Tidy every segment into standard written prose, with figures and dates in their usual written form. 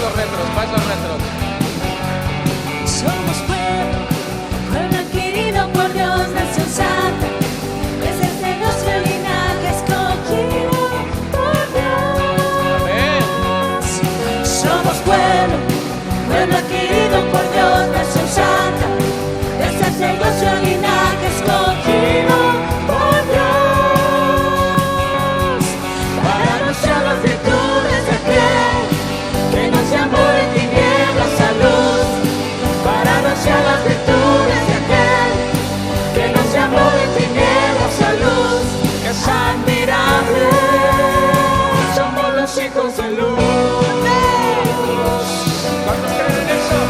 pasos retros, pasos retros. Somos pueblo, pueblo adquirido por Dios, nación santa, desde nuestro linaje escogido por Dios. Somos pueblo, pueblo adquirido por Dios, nación santa, desde nuestro linaje escogido por Dios. Para anunciar las virtudes de aquel que nos llamó de tinieblas a luz. Para anunciar las virtudes de aquel que nos llamó de tinieblas a luz. Es admirable, somos los hijos de luz. ¿Cuántos creen en eso?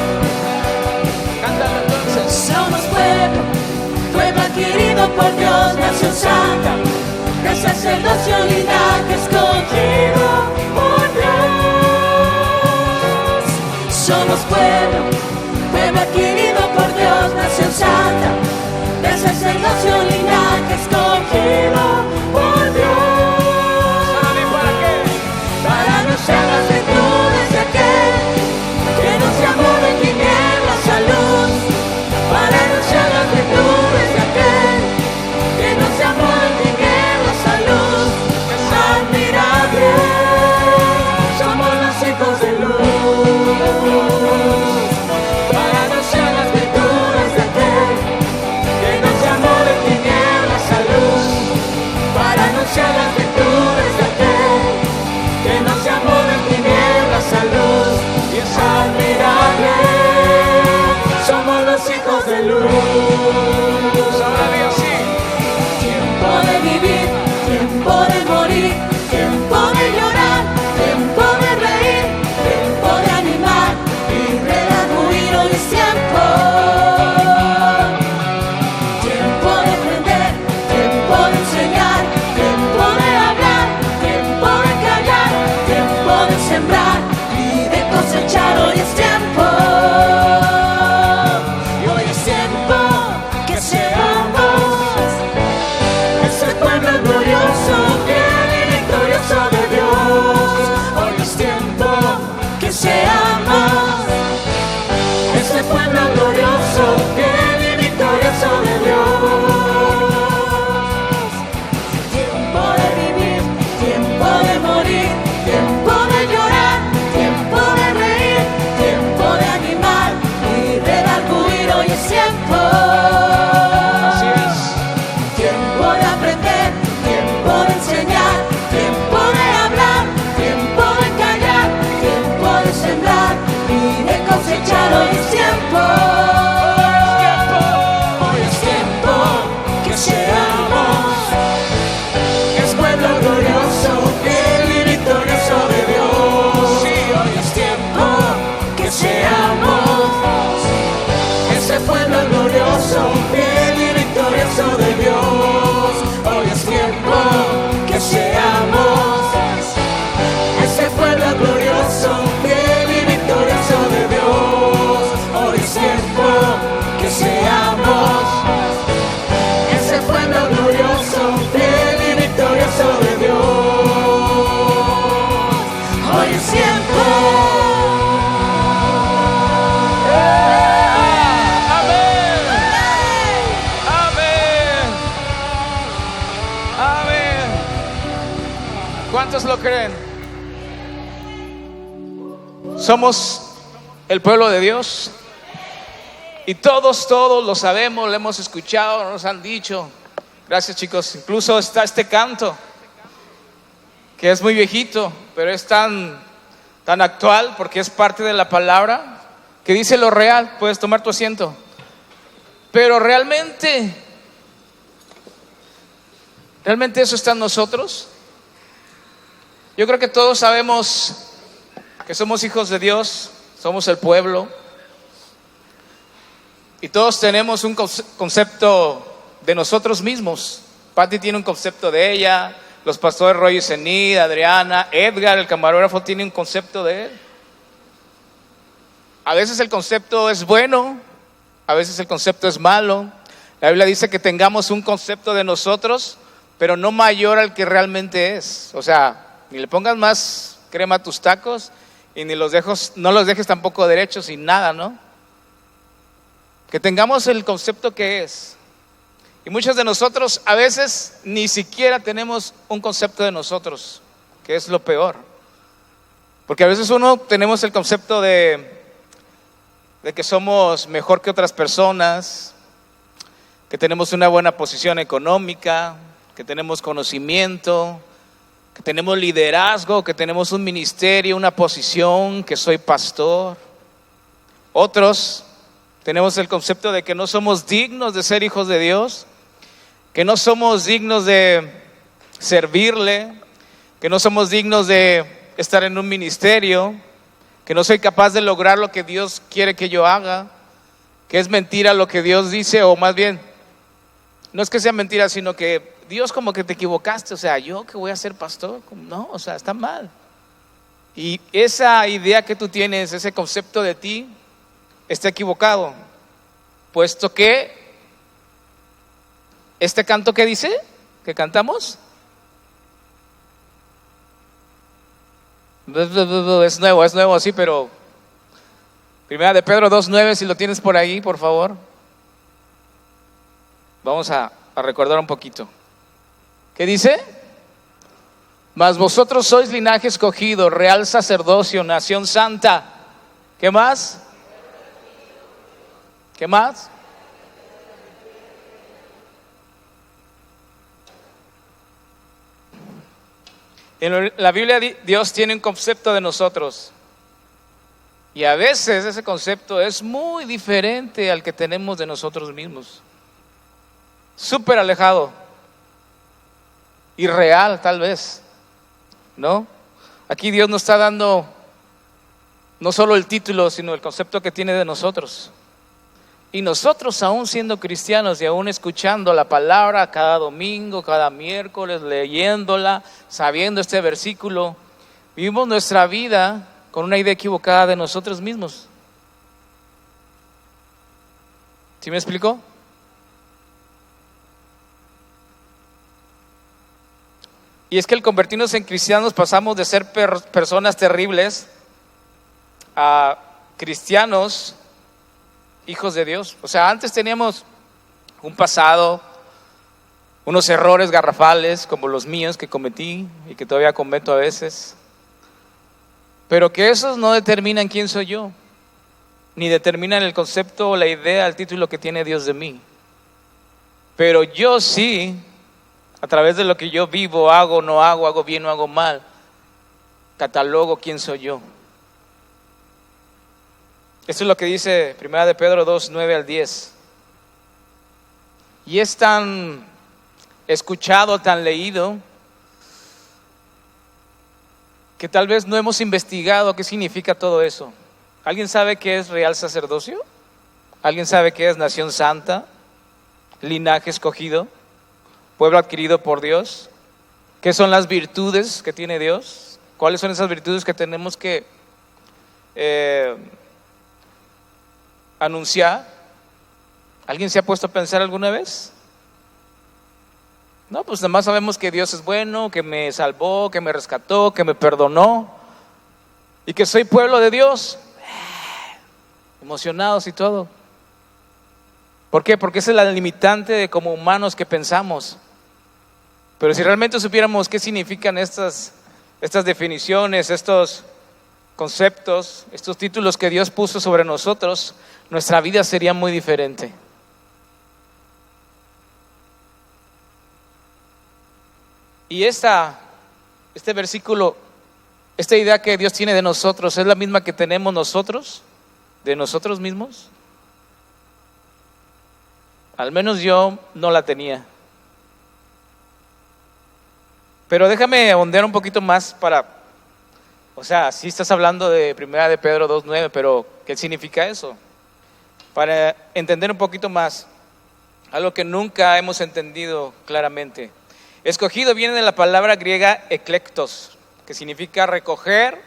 Cántalo entonces. Somos pueblo, pueblo adquirido por Dios, nación santa, de sacerdocio linaje escogido por Dios. Somos pueblo, pueblo adquirido por Dios, nación santa, de sacerdocio linaje escogido por Dios. ¿Para qué? Para anunciar las virtudes de aquel que nos llamó de tinieblas a luz. Para anunciar las virtudes de aquel que nos llamó de tinieblas a luz. Es admirable, somos los hijos de luz. Para anunciar las virtudes de aquel que nos llamó de tinieblas a luz. Para anunciar las virtudes de aquel que nos llamó de tinieblas a luz. Y es admirable, somos los hijos de luz. Ahora Dios sí. Tiempo de vivir, tiempo de morir, tiempo de llorar, tiempo de reír, tiempo de animar y redarguir. Hoy es tiempo. Tiempo de aprender, tiempo de enseñar, tiempo de hablar, tiempo de callar, tiempo de sembrar y de cosechar. Hoy es tiempo. Y hoy es tiempo que seamos ese pueblo glorioso, fiel y victorioso de Dios. Hoy es tiempo que seamos ese pueblo glorioso, fiel y victorioso de Dios. Tiempo de vivir, tiempo de morir, tiempo de llorar, tiempo de reír, tiempo de animar y redarguir. Hoy es tiempo. Así es. Tiempo de aprender, tiempo de enseñar, tiempo de hablar, tiempo de callar, tiempo de sembrar y de cosechar. Hoy es tiempo. Hoy es tiempo que seamos es pueblo glorioso, fiel y victorioso de Dios. Sí, hoy es tiempo que seamos ese pueblo glorioso, fiel y victorioso de Dios. Hoy es tiempo que seamos ese pueblo glorioso, fiel y victorioso de Dios. Hoy es tiempo que seamos ese pueblo glorioso, fiel y victorioso de Dios. Hoy es tiempo. Amén. Amén. Amén. ¿Cuántos lo creen? Somos el pueblo de Dios. Y todos lo sabemos, lo hemos escuchado, nos han dicho. Gracias, chicos. Incluso está este canto, que es muy viejito, pero es tan actual porque es parte de la palabra, que dice lo real. Puedes tomar tu asiento. Pero realmente eso está en nosotros. Yo creo que todos sabemos que somos hijos de Dios, somos el pueblo. Y todos tenemos un concepto de nosotros mismos. Patti tiene un concepto de ella, los pastores Roy y Zenid, Adriana, Edgar, el camarógrafo, tiene un concepto de él. A veces el concepto es bueno, a veces el concepto es malo. La Biblia dice que tengamos un concepto de nosotros, pero no mayor al que realmente es. O sea, ni le pongas más crema a tus tacos y no los dejes tampoco derechos y nada, ¿no? Que tengamos el concepto que es. Y muchos de nosotros a veces ni siquiera tenemos un concepto de nosotros, que es lo peor. Porque a veces tenemos el concepto de que somos mejor que otras personas, que tenemos una buena posición económica, que tenemos conocimiento, que tenemos liderazgo, que tenemos un ministerio, una posición, que soy pastor. Otros tenemos el concepto de que no somos dignos de ser hijos de Dios, que no somos dignos de servirle, que no somos dignos de estar en un ministerio, que no soy capaz de lograr lo que Dios quiere que yo haga, que es mentira lo que Dios dice, o más bien, no es que sea mentira, sino que Dios, como que te equivocaste, o sea, ¿yo que voy a ser pastor? No, o sea, está mal. Y esa idea que tú tienes, ese concepto de ti, está equivocado, puesto que este canto que dice, que cantamos, es nuevo, sí, pero Primera de Pedro 2:9, si lo tienes por ahí, por favor. Vamos a recordar un poquito. ¿Qué dice? Mas vosotros sois linaje escogido, real sacerdocio, nación santa. ¿Qué más? ¿Qué más? En la Biblia Dios tiene un concepto de nosotros. Y a veces ese concepto es muy diferente al que tenemos de nosotros mismos. Súper alejado. Irreal tal vez, ¿no? Aquí Dios nos está dando no solo el título, sino el concepto que tiene de nosotros. Y nosotros, aún siendo cristianos y aún escuchando la palabra cada domingo, cada miércoles, leyéndola, sabiendo este versículo, vivimos nuestra vida con una idea equivocada de nosotros mismos. ¿Sí me explicó? Y es que al convertirnos en cristianos pasamos de ser personas terribles a cristianos, hijos de Dios. O sea, antes teníamos un pasado, unos errores garrafales como los míos que cometí y que todavía cometo a veces, pero que esos no determinan quién soy yo, ni determinan el concepto, la idea, el título que tiene Dios de mí. Pero yo sí, a través de lo que yo vivo, hago, no hago, hago bien, no hago mal, catalogo quién soy yo. Esto es lo que dice Primera de Pedro 2:9 al 10. Y es tan escuchado, tan leído, que tal vez no hemos investigado qué significa todo eso. ¿Alguien sabe qué es real sacerdocio? ¿Alguien sabe qué es nación santa? Linaje escogido, pueblo adquirido por Dios. ¿Qué son las virtudes que tiene Dios? ¿Cuáles son esas virtudes que tenemos que anunciar? ¿Alguien se ha puesto a pensar alguna vez? No, pues nada más sabemos que Dios es bueno, que me salvó, que me rescató, que me perdonó y que soy pueblo de Dios. Emocionados y todo. ¿Por qué? Porque esa es la limitante de como humanos que pensamos. Pero si realmente supiéramos qué significan estas definiciones, estos conceptos, estos títulos que Dios puso sobre nosotros, nuestra vida sería muy diferente. Y este versículo, esta idea que Dios tiene de nosotros, ¿es la misma que tenemos nosotros, de nosotros mismos? Al menos yo no la tenía. Pero déjame ahondar un poquito más o sea, sí estás hablando de Primera de Pedro 2:9, pero ¿qué significa eso? Para entender un poquito más, algo que nunca hemos entendido claramente. Escogido viene de la palabra griega eklektos, que significa recoger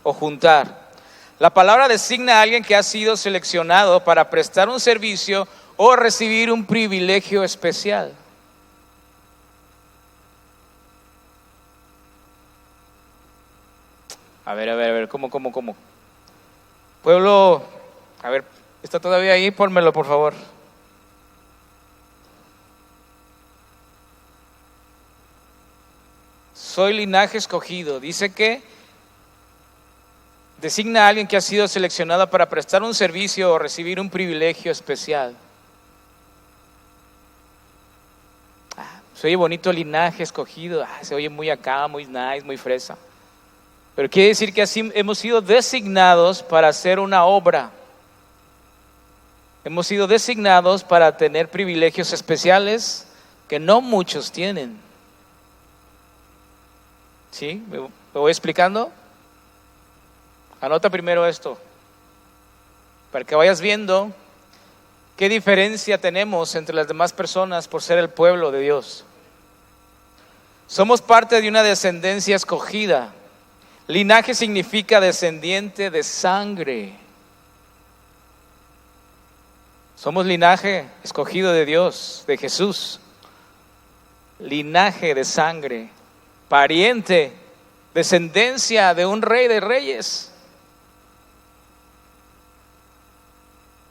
o juntar. La palabra designa a alguien que ha sido seleccionado para prestar un servicio o recibir un privilegio especial. A ver, ¿cómo? Pueblo, a ver, ¿está todavía ahí? Pónmelo, por favor. Soy linaje escogido. Dice que designa a alguien que ha sido seleccionado para prestar un servicio o recibir un privilegio especial. Se oye bonito, linaje escogido. Se oye muy acá, muy nice, muy fresa. Pero quiere decir que así hemos sido designados para hacer una obra. Hemos sido designados para tener privilegios especiales que no muchos tienen. ¿Sí? ¿Me voy explicando? Anota primero esto, para que vayas viendo qué diferencia tenemos entre las demás personas por ser el pueblo de Dios. Somos parte de una descendencia escogida. Linaje significa descendiente de sangre. Somos linaje escogido de Dios, de Jesús. Linaje de sangre, pariente, descendencia de un rey de reyes.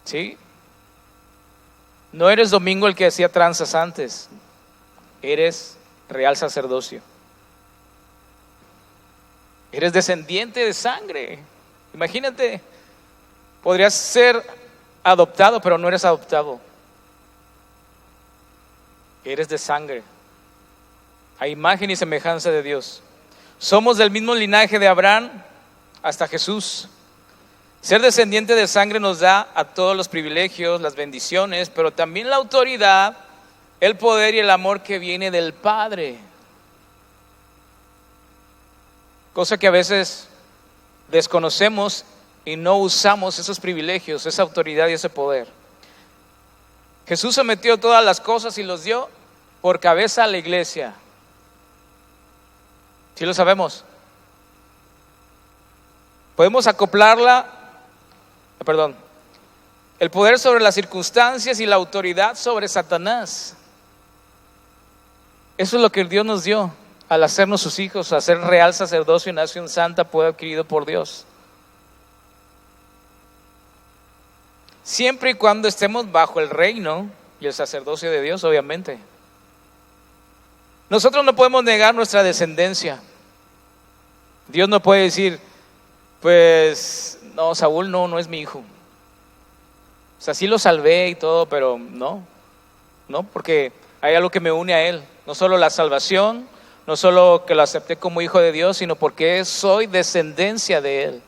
¿Sí? No eres Domingo el que hacía tranzas antes. Eres real sacerdocio. Eres descendiente de sangre. Imagínate, podrías ser adoptado, pero no eres adoptado. Eres de sangre, a imagen y semejanza de Dios. Somos del mismo linaje de Abraham hasta Jesús. Ser descendiente de sangre nos da a todos los privilegios, las bendiciones, pero también la autoridad, el poder y el amor que viene del Padre. Cosa que a veces desconocemos y no usamos esos privilegios, esa autoridad y ese poder. Jesús sometió todas las cosas y los dio por cabeza a la iglesia. ¿Sí lo sabemos? Podemos acoplarla, el poder sobre las circunstancias y la autoridad sobre Satanás. Eso es lo que Dios nos dio al hacernos sus hijos, a ser real sacerdocio y nación santa, pueblo adquirido por Dios. Siempre y cuando estemos bajo el reino y el sacerdocio de Dios, obviamente. Nosotros no podemos negar nuestra descendencia. Dios no puede decir, pues no, Saúl no es mi hijo. O sea, sí lo salvé y todo, pero no, porque hay algo que me une a él. No solo la salvación, no solo que lo acepté como hijo de Dios, sino porque soy descendencia de él.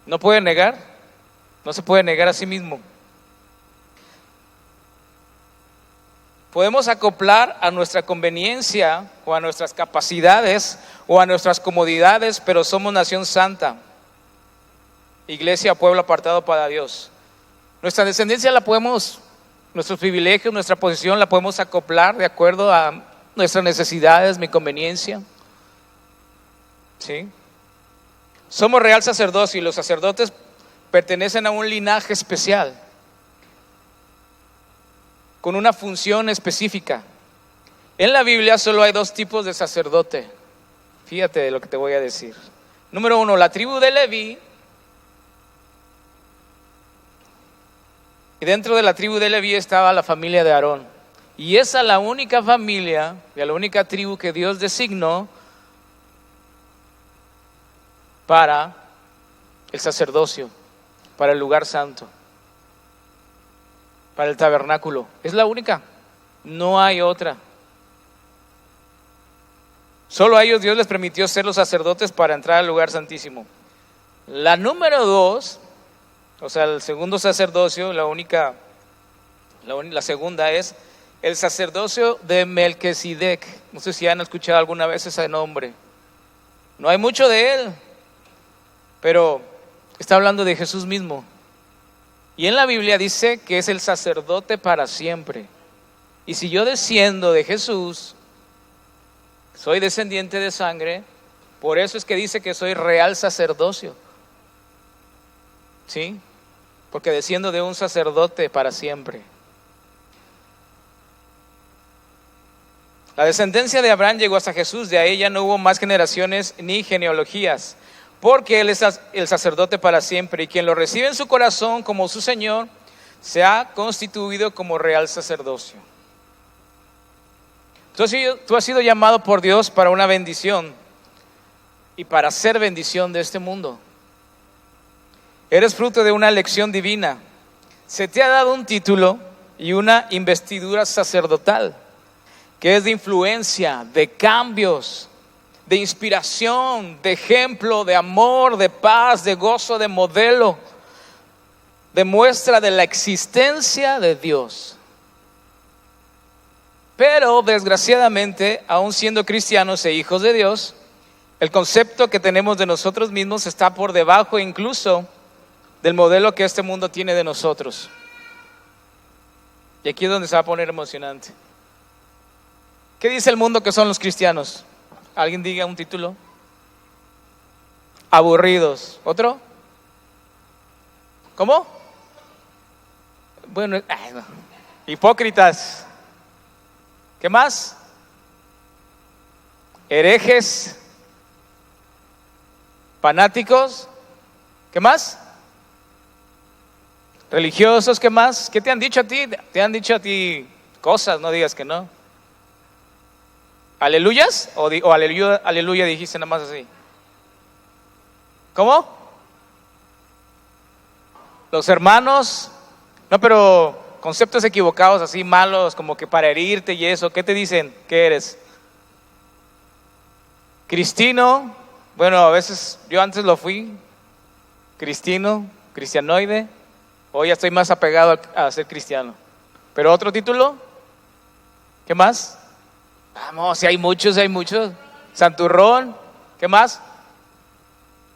No puede negar, no se puede negar a sí mismo. Podemos acoplar a nuestra conveniencia o a nuestras capacidades o a nuestras comodidades, pero somos nación santa, iglesia, pueblo apartado para Dios. Nuestra descendencia la podemos, nuestros privilegios, nuestra posición la podemos acoplar de acuerdo a nuestras necesidades, mi conveniencia. ¿Sí? Somos real sacerdocio y los sacerdotes pertenecen a un linaje especial, con una función específica. En la Biblia solo hay dos tipos de sacerdote. Fíjate de lo que te voy a decir. Número 1, la tribu de Leví. Y dentro de la tribu de Leví estaba la familia de Aarón. Y esa es la única familia, y la única tribu que Dios designó para el sacerdocio, para el lugar santo, para el tabernáculo. Es la única, no hay otra. Solo a ellos Dios les permitió ser los sacerdotes para entrar al lugar santísimo. La número 2, o sea, el segundo sacerdocio, la segunda es el sacerdocio de Melquisedec. No sé si han escuchado alguna vez ese nombre. No hay mucho de él, pero está hablando de Jesús mismo. Y en la Biblia dice que es el sacerdote para siempre. Y si yo desciendo de Jesús, soy descendiente de sangre, por eso es que dice que soy real sacerdocio. ¿Sí? Porque desciendo de un sacerdote para siempre. La descendencia de Abraham llegó hasta Jesús, de ahí ya no hubo más generaciones ni genealogías, porque Él es el sacerdote para siempre, y quien lo recibe en su corazón como su Señor, se ha constituido como real sacerdocio. Tú has sido llamado por Dios para una bendición y para ser bendición de este mundo. Eres fruto de una elección divina. Se te ha dado un título y una investidura sacerdotal, que es de influencia, de cambios, de inspiración, de ejemplo, de amor, de paz, de gozo, de modelo, de muestra de la existencia de Dios. Pero desgraciadamente, aún siendo cristianos e hijos de Dios, el concepto que tenemos de nosotros mismos está por debajo incluso del modelo que este mundo tiene de nosotros. Y aquí es donde se va a poner emocionante. ¿Qué dice el mundo que son los cristianos? ¿Alguien diga un título? Aburridos. ¿Otro? ¿Cómo? Bueno, no. Hipócritas. ¿Qué más? Herejes, fanáticos. ¿Qué más? Religiosos. ¿Qué más? ¿Qué te han dicho a ti? Te han dicho a ti cosas, no digas que no. ¿Aleluyas? ¿O aleluya, aleluya dijiste nada más así? ¿Cómo? Los hermanos. No, pero conceptos equivocados así malos, como que para herirte y eso. ¿Qué te dicen? ¿Qué eres? Cristino. Bueno, a veces yo antes lo fui cristino, cristianoide. Hoy ya estoy más apegado a ser cristiano. ¿Pero otro título? ¿Qué más? Vamos, si hay muchos, hay muchos. Santurrón. ¿Qué más?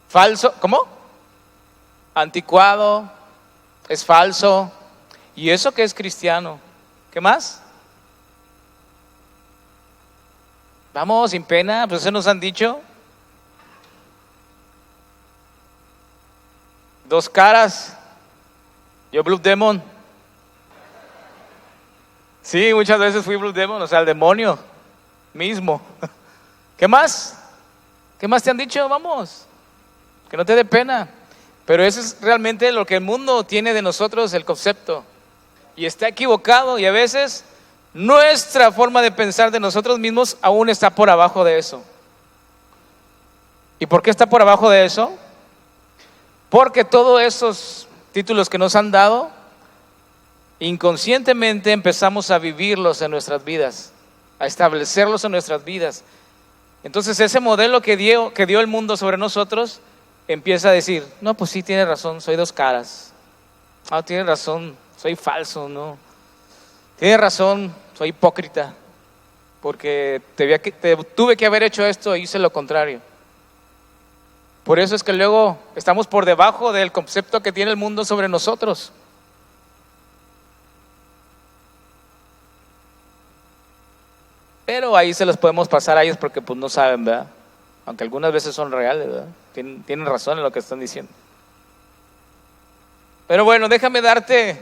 Falso. ¿Cómo? Anticuado. Es falso. ¿Y eso que es cristiano? ¿Qué más? Vamos, sin pena, pues eso nos han dicho. Dos caras. Yo Blue Demon. Sí, muchas veces fui Blue Demon, o sea, el demonio mismo. ¿Qué más? ¿Qué más te han dicho? Vamos, que no te dé pena. Pero eso es realmente lo que el mundo tiene de nosotros, el concepto. Y está equivocado, y a veces nuestra forma de pensar de nosotros mismos aún está por abajo de eso. ¿Y por qué está por abajo de eso? Porque todos esos títulos que nos han dado, inconscientemente empezamos a vivirlos en nuestras vidas, a establecerlos en nuestras vidas. Entonces ese modelo que dio el mundo sobre nosotros empieza a decir: no, pues sí, tiene razón, soy dos caras. No, tiene razón, soy falso, no. Tiene razón, soy hipócrita, porque tuve que haber hecho esto e hice lo contrario. Por eso es que luego estamos por debajo del concepto que tiene el mundo sobre nosotros. Pero ahí se los podemos pasar a ellos porque pues no saben, ¿verdad? Aunque algunas veces son reales, ¿verdad? Tienen razón en lo que están diciendo. Pero bueno, déjame darte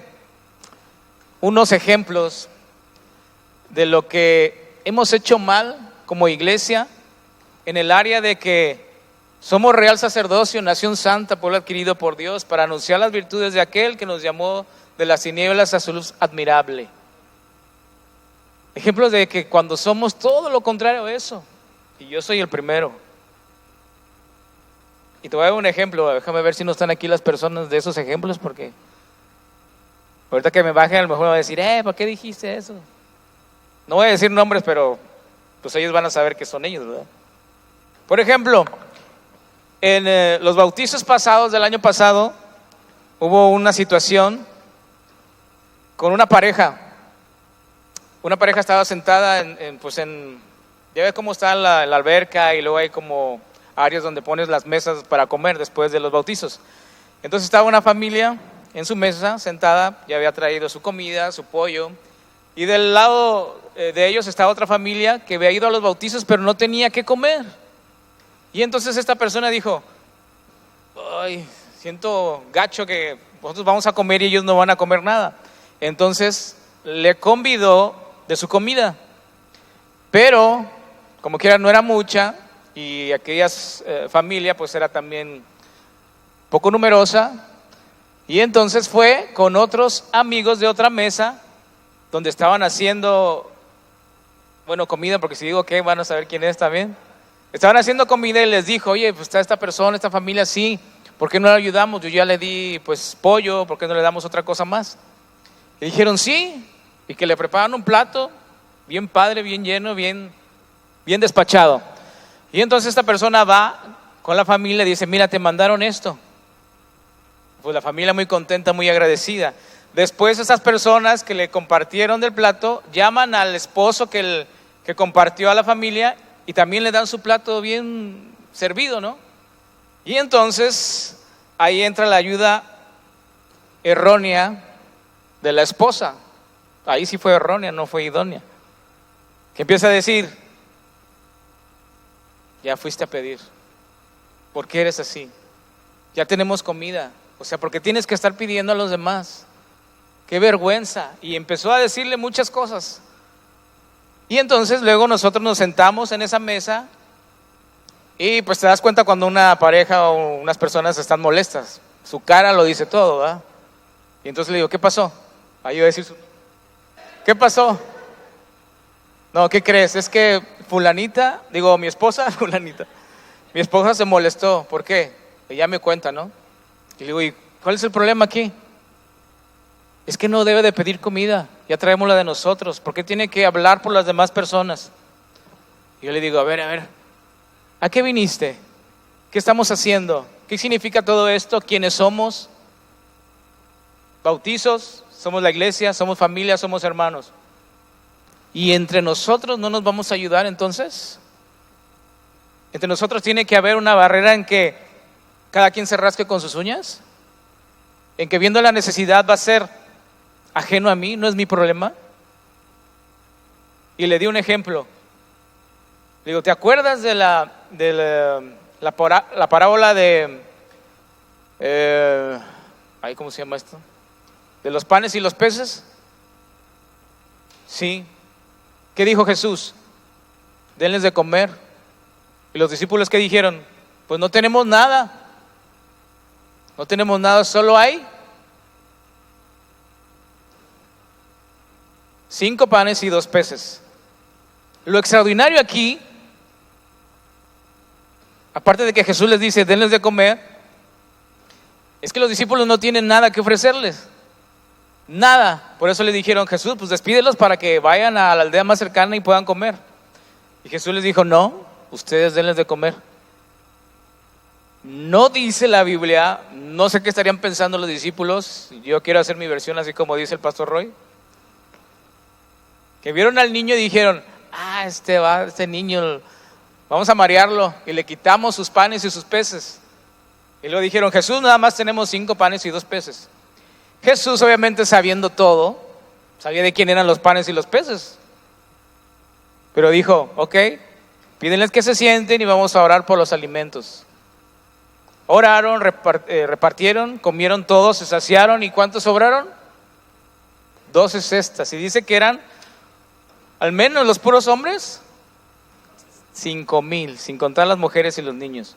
unos ejemplos de lo que hemos hecho mal como iglesia en el área de que somos real sacerdocio, nación santa, pueblo adquirido por Dios, para anunciar las virtudes de aquel que nos llamó de las tinieblas a su luz admirable. Ejemplos de que cuando somos todo lo contrario a eso, y yo soy el primero. Y te voy a dar un ejemplo, déjame ver si no están aquí las personas de esos ejemplos, porque ahorita que me bajen a lo mejor me van a decir: ¿por qué dijiste eso? No voy a decir nombres, pero pues ellos van a saber que son ellos, ¿verdad? Por ejemplo, en los bautizos pasados del año pasado hubo una situación con una pareja. Una pareja estaba sentada ya ves cómo está la alberca, y luego hay como áreas donde pones las mesas para comer después de los bautizos. Entonces estaba una familia en su mesa sentada, ya había traído su comida, su pollo, y del lado de ellos estaba otra familia que había ido a los bautizos pero no tenía qué comer. Y entonces esta persona dijo: ay, siento gacho que nosotros vamos a comer y ellos no van a comer nada. Entonces le convidó de su comida. pero como quiera no era mucha, y aquella familia pues era también poco numerosa, y entonces fue con otros amigos de otra mesa donde estaban haciendo, bueno, comida, porque si digo que van a saber quién es también. Estaban haciendo comida y les dijo: oye, pues está esta persona, esta familia, sí, ¿por qué no le ayudamos? Yo ya le di pues pollo, ¿por qué no le damos otra cosa más? Y dijeron sí, y que le preparan un plato bien padre, bien lleno, bien despachado. Y entonces esta persona va con la familia y dice: mira, te mandaron esto. Pues la familia muy contenta, muy agradecida. Después esas personas que le compartieron del plato llaman al esposo que compartió a la familia y también le dan su plato bien servido, ¿no? Y entonces ahí entra la ayuda errónea de la esposa. Ahí sí fue errónea, no fue idónea. Que empieza a decir: ya fuiste a pedir, ¿por qué eres así? Ya tenemos comida, o sea, ¿por qué tienes que estar pidiendo a los demás? Qué vergüenza. Y empezó a decirle muchas cosas. Y entonces luego nosotros nos sentamos en esa mesa y pues te das cuenta cuando una pareja o unas personas están molestas. Su cara lo dice todo, ¿verdad? Y entonces le digo: ¿qué pasó? Ahí yo decir: ¿qué pasó? No, ¿qué crees? Es que fulanita, digo, mi esposa, fulanita, mi esposa se molestó. ¿Por qué? Ella me cuenta, ¿no? Y le digo: ¿y cuál es el problema aquí? Es que no debe de pedir comida, ya traemos la de nosotros. ¿Por qué tiene que hablar por las demás personas? Y yo le digo: a ver, ¿a qué viniste? ¿Qué estamos haciendo? ¿Qué significa todo esto? ¿Quiénes somos? ¿Bautizos? ¿Somos la iglesia? ¿Somos familia? ¿Somos hermanos? ¿Y entre nosotros no nos vamos a ayudar entonces? ¿Entre nosotros tiene que haber una barrera en que cada quien se rasque con sus uñas? ¿En que viendo la necesidad va a ser ajeno a mí, no es mi problema? Y le di un ejemplo. Le digo: ¿te acuerdas de la parábola de ¿cómo se llama esto? ¿De los panes y los peces? Sí. ¿Qué dijo Jesús? Denles de comer. Y los discípulos, ¿qué dijeron? Pues no tenemos nada. No tenemos nada, solo hay 5 panes y 2 peces. Lo extraordinario aquí, aparte de que Jesús les dice: denles de comer, es que los discípulos no tienen nada que ofrecerles. Nada. Por eso le dijeron: Jesús, pues despídelos para que vayan a la aldea más cercana y puedan comer. Y Jesús les dijo: no, ustedes denles de comer. No dice la Biblia, no sé qué estarían pensando los discípulos. Yo quiero hacer mi versión así como dice el pastor Roy, que vieron al niño y dijeron: este niño, vamos a marearlo, y le quitamos sus panes y sus peces. Y luego dijeron: Jesús, nada más tenemos 5 panes y 2 peces. Jesús, obviamente sabiendo todo, sabía de quién eran los panes y los peces, pero dijo: ok, pídenles que se sienten y vamos a orar por los alimentos. Oraron, repartieron, comieron todos, se saciaron. ¿Y cuántos sobraron? 12 cestas. Y dice que eran, al menos los puros hombres, 5,000, sin contar las mujeres y los niños.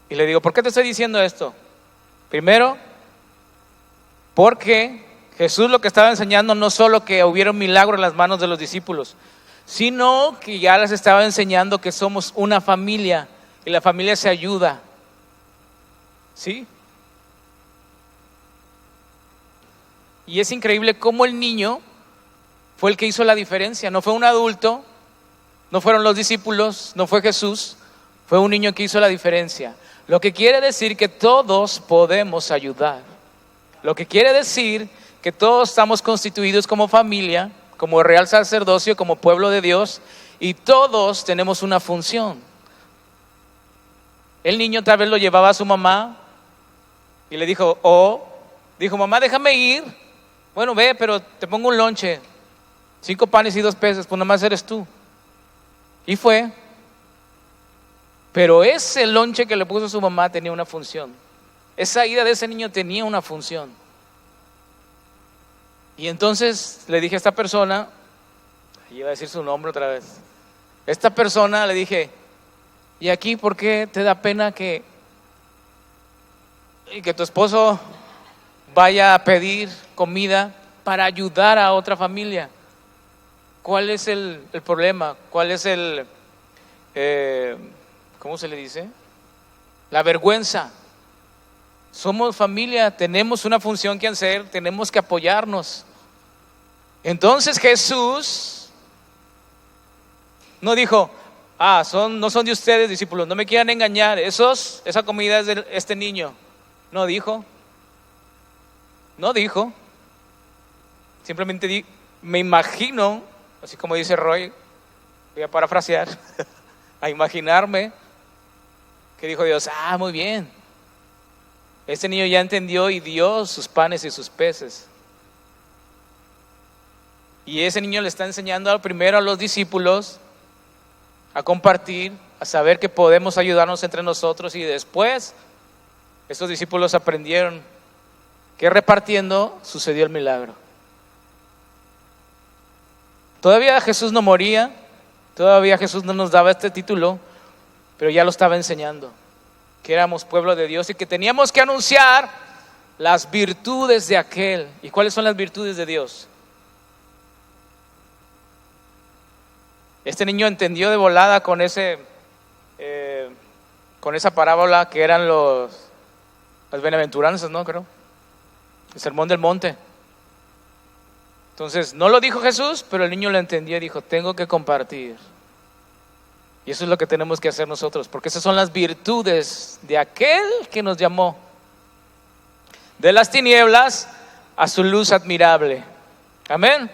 Y le digo: ¿por qué te estoy diciendo esto? Primero, porque Jesús lo que estaba enseñando no solo que hubiera un milagro en las manos de los discípulos, sino que ya les estaba enseñando que somos una familia y la familia se ayuda. ¿Sí? Y es increíble cómo el niño fue el que hizo la diferencia. No fue un adulto, no fueron los discípulos, no fue Jesús, fue un niño que hizo la diferencia. Lo que quiere decir que todos podemos ayudar. Lo que quiere decir que todos estamos constituidos como familia, como real sacerdocio, como pueblo de Dios, y todos tenemos una función. El niño tal vez lo llevaba a su mamá y le dijo: dijo: mamá, déjame ir. Bueno, ve, pero te pongo un lonche, 5 panes y 2 peces, pues nomás eres tú. Y fue. Pero ese lonche que le puso su mamá tenía una función. Esa ida de ese niño tenía una función. Y entonces le dije a esta persona: Y iba a decir su nombre otra vez. Esta persona le dije, ¿y aquí por qué te da pena que tu esposo vaya a pedir comida para ayudar a otra familia? ¿Cuál es el problema? ¿Cuál es ¿cómo se le dice? La vergüenza. Somos familia, tenemos una función que hacer, tenemos que apoyarnos. Entonces Jesús no dijo, no son de ustedes discípulos, no me quieran engañar, esa comida es de este niño. No dijo. Simplemente me imagino, así como dice Roy, voy a parafrasear, a imaginarme que dijo Dios, muy bien, este niño ya entendió y dio sus panes y sus peces. Y ese niño le está enseñando primero a los discípulos a compartir, a saber que podemos ayudarnos entre nosotros, y después estos discípulos aprendieron que repartiendo sucedió el milagro. Todavía Jesús no moría, todavía Jesús no nos daba este título, pero ya lo estaba enseñando, que éramos pueblo de Dios y que teníamos que anunciar las virtudes de aquel. ¿Y cuáles son las virtudes de Dios? Este niño entendió de volada con esa parábola que eran las bienaventuranzas, ¿no? Creo, el sermón del monte. Entonces no lo dijo Jesús, pero el niño lo entendió y dijo, tengo que compartir. Y eso es lo que tenemos que hacer nosotros, porque esas son las virtudes de aquel que nos llamó de las tinieblas a su luz admirable. Amén.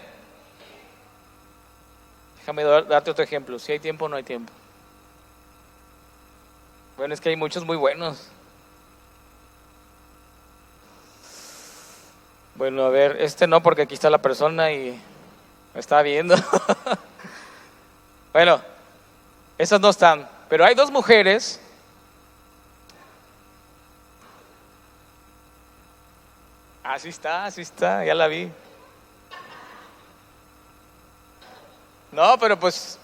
Déjame darte otro ejemplo. Si hay tiempo o no hay tiempo. Bueno, es que hay muchos muy buenos. Bueno, a ver, no, porque aquí está la persona y me está viendo. Bueno, esas no están, pero hay dos mujeres. Así está, ya la vi. No, pero pues,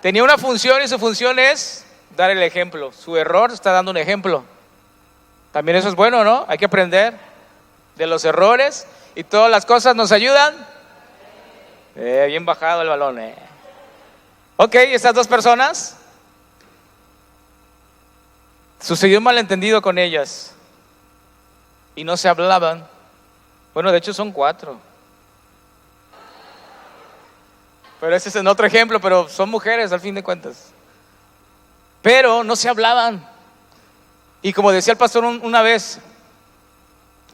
tenía una función y su función es dar el ejemplo. Su error está dando un ejemplo. También eso es bueno, ¿no? Hay que aprender de los errores y todas las cosas nos ayudan. Bien bajado el balón. Ok, estas dos personas, sucedió un malentendido con ellas y no se hablaban. Bueno, de hecho son 4. Pero ese es en otro ejemplo, pero son mujeres al fin de cuentas. Pero no se hablaban. Y como decía el pastor una vez,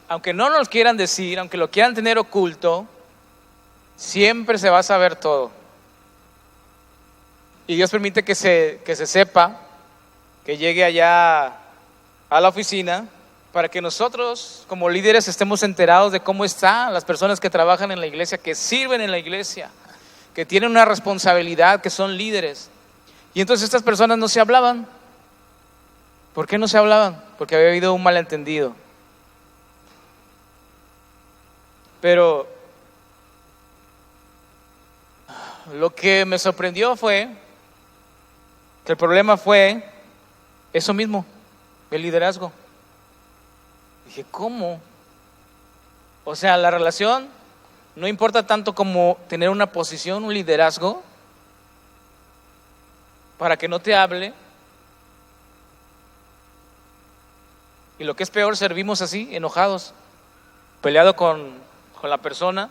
aunque no nos quieran decir, aunque lo quieran tener oculto, siempre se va a saber todo. Y Dios permite que se sepa, que llegue allá a la oficina, para que nosotros como líderes estemos enterados de cómo están las personas que trabajan en la iglesia, que sirven en la iglesia, que tienen una responsabilidad, que son líderes. Y entonces estas personas no se hablaban. ¿Por qué no se hablaban? Porque había habido un malentendido. Pero lo que me sorprendió fue que el problema fue eso mismo, el liderazgo. Dije, ¿cómo? O sea, la relación no importa tanto como tener una posición, un liderazgo, para que no te hable. Y lo que es peor, servimos así, enojados, peleado con la persona.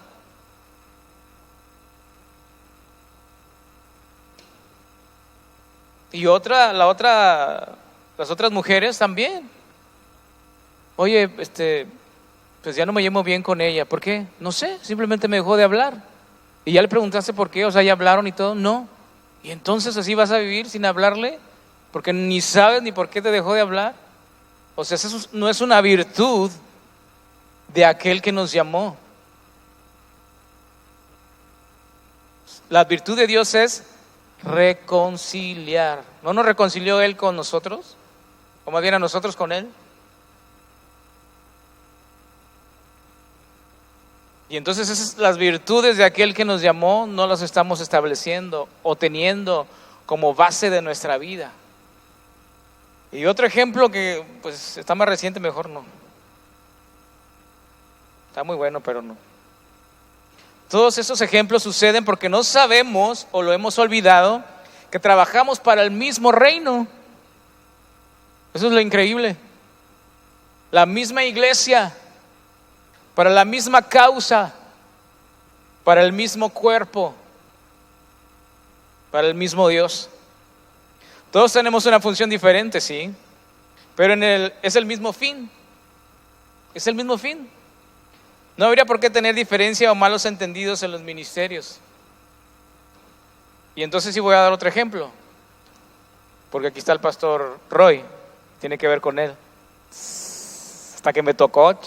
Y las otras mujeres también. Oye, pues ya no me llevo bien con ella. ¿Por qué? No sé, simplemente me dejó de hablar. Y ya le preguntaste por qué, o sea, ya hablaron y todo. No. Y entonces así vas a vivir sin hablarle, porque ni sabes ni por qué te dejó de hablar. O sea, eso no es una virtud de aquel que nos llamó. La virtud de Dios es reconciliar. ¿No nos reconcilió Él con nosotros? ¿O más bien a nosotros con Él? Y entonces las virtudes de aquel que nos llamó no las estamos estableciendo o teniendo como base de nuestra vida. Y otro ejemplo que pues está más reciente, mejor no. Está muy bueno, pero no. Todos esos ejemplos suceden porque no sabemos o lo hemos olvidado que trabajamos para el mismo reino. Eso es lo increíble. La misma iglesia, para la misma causa, para el mismo cuerpo, para el mismo Dios. Todos tenemos una función diferente, sí, pero es el mismo fin. Es el mismo fin. No habría por qué tener diferencia o malos entendidos en los ministerios. Y entonces sí voy a dar otro ejemplo, porque aquí está el pastor Roy, tiene que ver con él. Hasta que me tocó.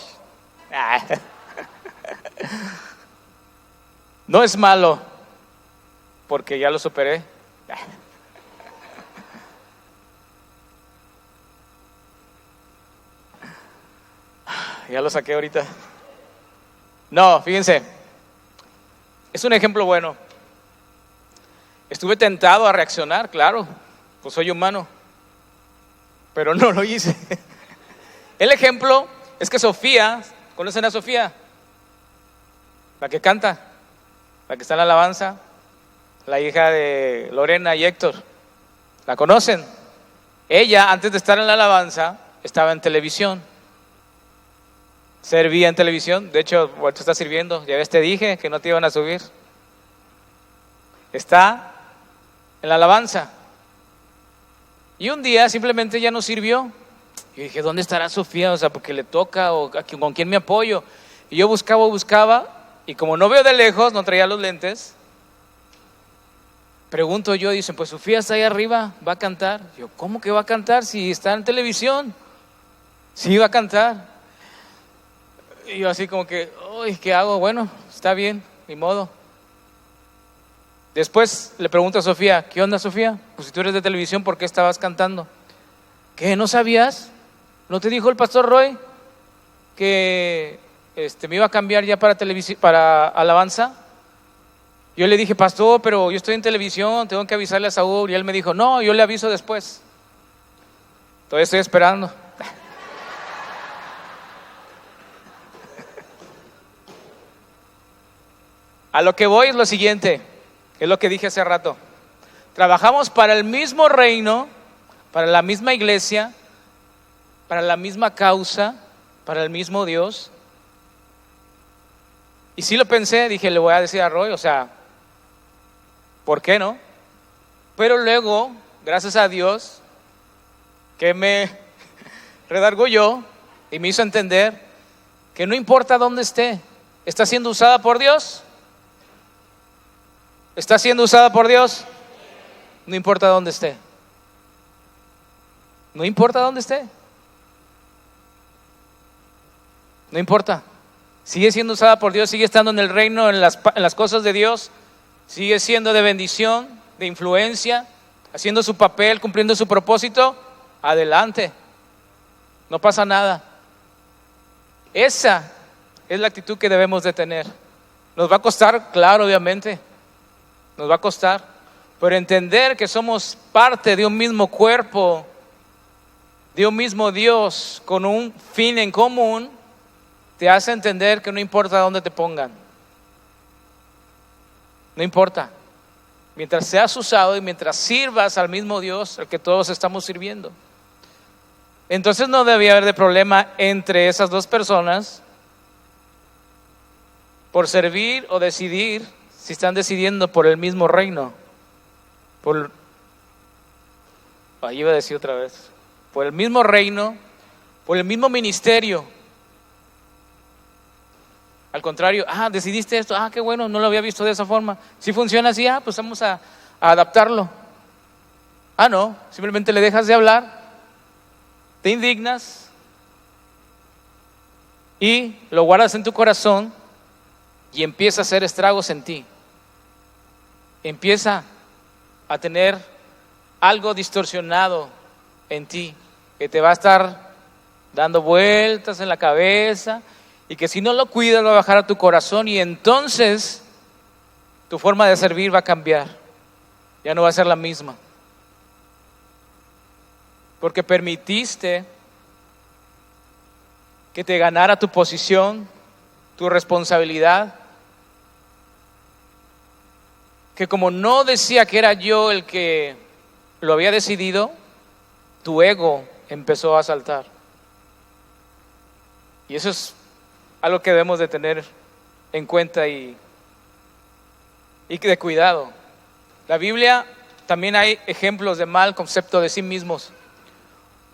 No es malo, porque ya lo superé. Ya lo saqué ahorita. No, fíjense, es un ejemplo bueno. Estuve tentado a reaccionar, claro, pues soy humano, pero no lo hice. El ejemplo es que Sofía, ¿conocen a Sofía? La que canta, la que está en la alabanza, la hija de Lorena y Héctor. ¿La conocen? Ella, antes de estar en la alabanza, estaba en televisión. Servía en televisión. De hecho, ahorita está sirviendo. Ya ves, te dije que no te iban a subir. Está en la alabanza. Y un día simplemente ya no sirvió. Yo dije, ¿dónde estará Sofía? O sea, porque le toca, o con quién me apoyo. Y yo buscaba, y como no veo de lejos, no traía los lentes, pregunto yo, dicen, pues Sofía está ahí arriba, va a cantar. Yo, ¿cómo que va a cantar si está en televisión? Sí, va a cantar. Y yo así como que, uy, ¿qué hago? Bueno, está bien, ni modo. Después le pregunto a Sofía, ¿qué onda, Sofía? Pues si tú eres de televisión, ¿por qué estabas cantando? ¿Qué? ¿No sabías? ¿No te dijo el pastor Roy que me iba a cambiar ya para alabanza? Yo le dije, pastor, pero yo estoy en televisión, tengo que avisarle a Saúl. Y él me dijo, no, yo le aviso después. Todavía estoy esperando. A lo que voy es lo siguiente, es lo que dije hace rato. Trabajamos para el mismo reino, para la misma iglesia, para la misma causa, para el mismo Dios. Y sí lo pensé, dije, le voy a decir a Roy, o sea, ¿por qué no? Pero luego, gracias a Dios, que me redargulló y me hizo entender que no importa dónde esté, está siendo usada por Dios. ¿Está siendo usada por Dios? No importa dónde esté. No importa dónde esté. No importa. Sigue siendo usada por Dios, sigue estando en el reino, en las cosas de Dios. Sigue siendo de bendición, de influencia, haciendo su papel, cumpliendo su propósito. Adelante. No pasa nada. Esa es la actitud que debemos de tener. Nos va a costar, claro, obviamente. Nos va a costar, pero entender que somos parte de un mismo cuerpo, de un mismo Dios, con un fin en común, te hace entender que no importa dónde te pongan. No importa. Mientras seas usado y mientras sirvas al mismo Dios, al que todos estamos sirviendo. Entonces no debía haber de problema entre esas dos personas por servir o decidir. Si están decidiendo por el mismo reino, ahí iba a decir otra vez, por el mismo reino, por el mismo ministerio. Al contrario, decidiste esto, qué bueno, no lo había visto de esa forma. Si funciona así, pues vamos a adaptarlo. No, simplemente le dejas de hablar, te indignas y lo guardas en tu corazón y empieza a hacer estragos en ti. Empieza a tener algo distorsionado en ti que te va a estar dando vueltas en la cabeza y que si no lo cuidas va a bajar a tu corazón y entonces tu forma de servir va a cambiar, ya no va a ser la misma, porque permitiste que te ganara tu posición, tu responsabilidad, que como no decía que era yo el que lo había decidido, tu ego empezó a saltar. Y eso es algo que debemos de tener en cuenta y de cuidado. La Biblia también hay ejemplos de mal concepto de sí mismos,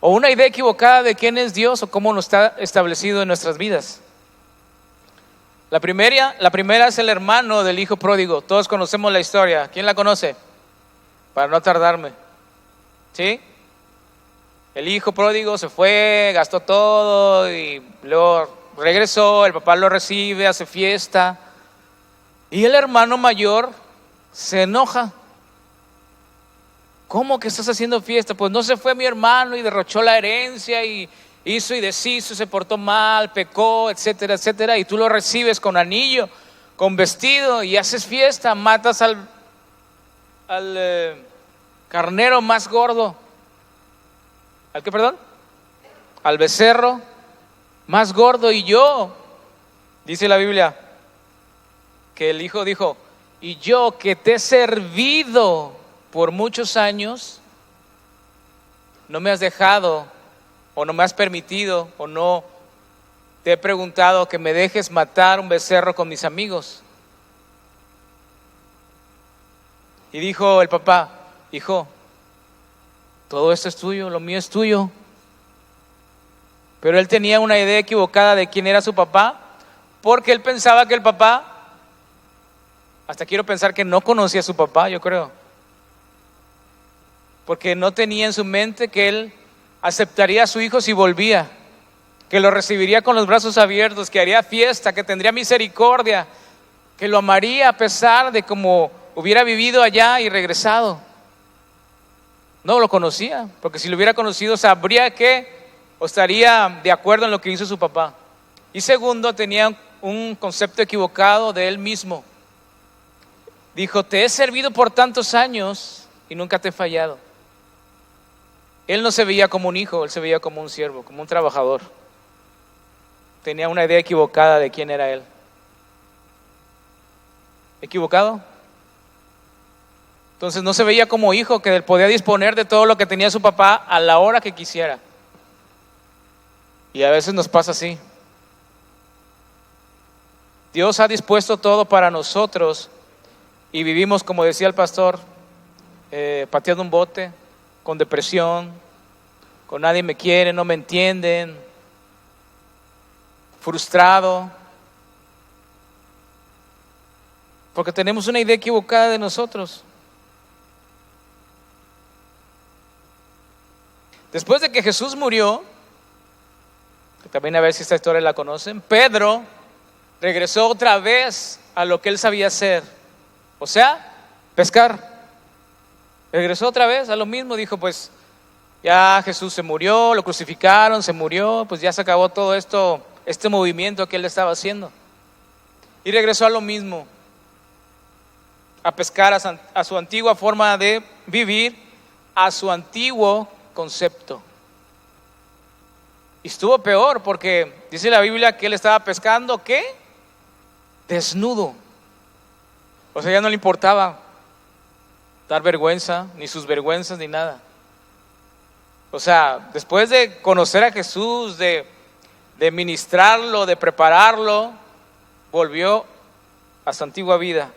o una idea equivocada de quién es Dios o cómo nos está establecido en nuestras vidas. La primera es el hermano del hijo pródigo. Todos conocemos la historia. ¿Quién la conoce? Para no tardarme. ¿Sí? El hijo pródigo se fue, gastó todo y luego regresó. El papá lo recibe, hace fiesta. Y el hermano mayor se enoja. ¿Cómo que estás haciendo fiesta? Pues no se fue mi hermano y derrochó la herencia y hizo y deshizo, se portó mal, pecó, etcétera, etcétera. Y tú lo recibes con anillo, con vestido y haces fiesta, matas al carnero más gordo. ¿Al qué, perdón? Al becerro más gordo. Y yo, dice la Biblia, que el hijo dijo, y yo que te he servido por muchos años, no me has dejado, o no me has permitido, o no te he preguntado que me dejes matar un becerro con mis amigos. Y dijo el papá, hijo, todo esto es tuyo, lo mío es tuyo. Pero él tenía una idea equivocada de quién era su papá, porque él pensaba que el papá, hasta quiero pensar que no conocía a su papá, yo creo, porque no tenía en su mente que él aceptaría a su hijo si volvía, que lo recibiría con los brazos abiertos, que haría fiesta, que tendría misericordia, que lo amaría a pesar de cómo hubiera vivido allá y regresado. No lo conocía, porque si lo hubiera conocido sabría que o estaría de acuerdo en lo que hizo su papá. Y segundo, tenía un concepto equivocado de él mismo. Dijo, te he servido por tantos años y nunca te he fallado. Él no se veía como un hijo, él se veía como un siervo, como un trabajador. Tenía una idea equivocada de quién era él. ¿Equivocado? Entonces no se veía como hijo, que él podía disponer de todo lo que tenía su papá a la hora que quisiera. Y a veces nos pasa así. Dios ha dispuesto todo para nosotros y vivimos, como decía el pastor, pateando un bote, con depresión, con nadie me quiere, no me entienden, frustrado, porque tenemos una idea equivocada de nosotros. Después de que Jesús murió, que también a ver si esta historia la conocen, Pedro regresó otra vez a lo que él sabía hacer, o sea, pescar. Regresó otra vez a lo mismo, dijo, pues ya Jesús se murió, lo crucificaron, se murió, pues ya se acabó todo esto, este movimiento que él estaba haciendo. Y regresó a lo mismo, a pescar, a su antigua forma de vivir, a su antiguo concepto. Y estuvo peor porque dice la Biblia que él estaba pescando, ¿qué? Desnudo. O sea, ya no le importaba dar vergüenza, ni sus vergüenzas, ni nada. O sea, después de conocer a Jesús, de ministrarlo, de prepararlo, volvió a su antigua vida.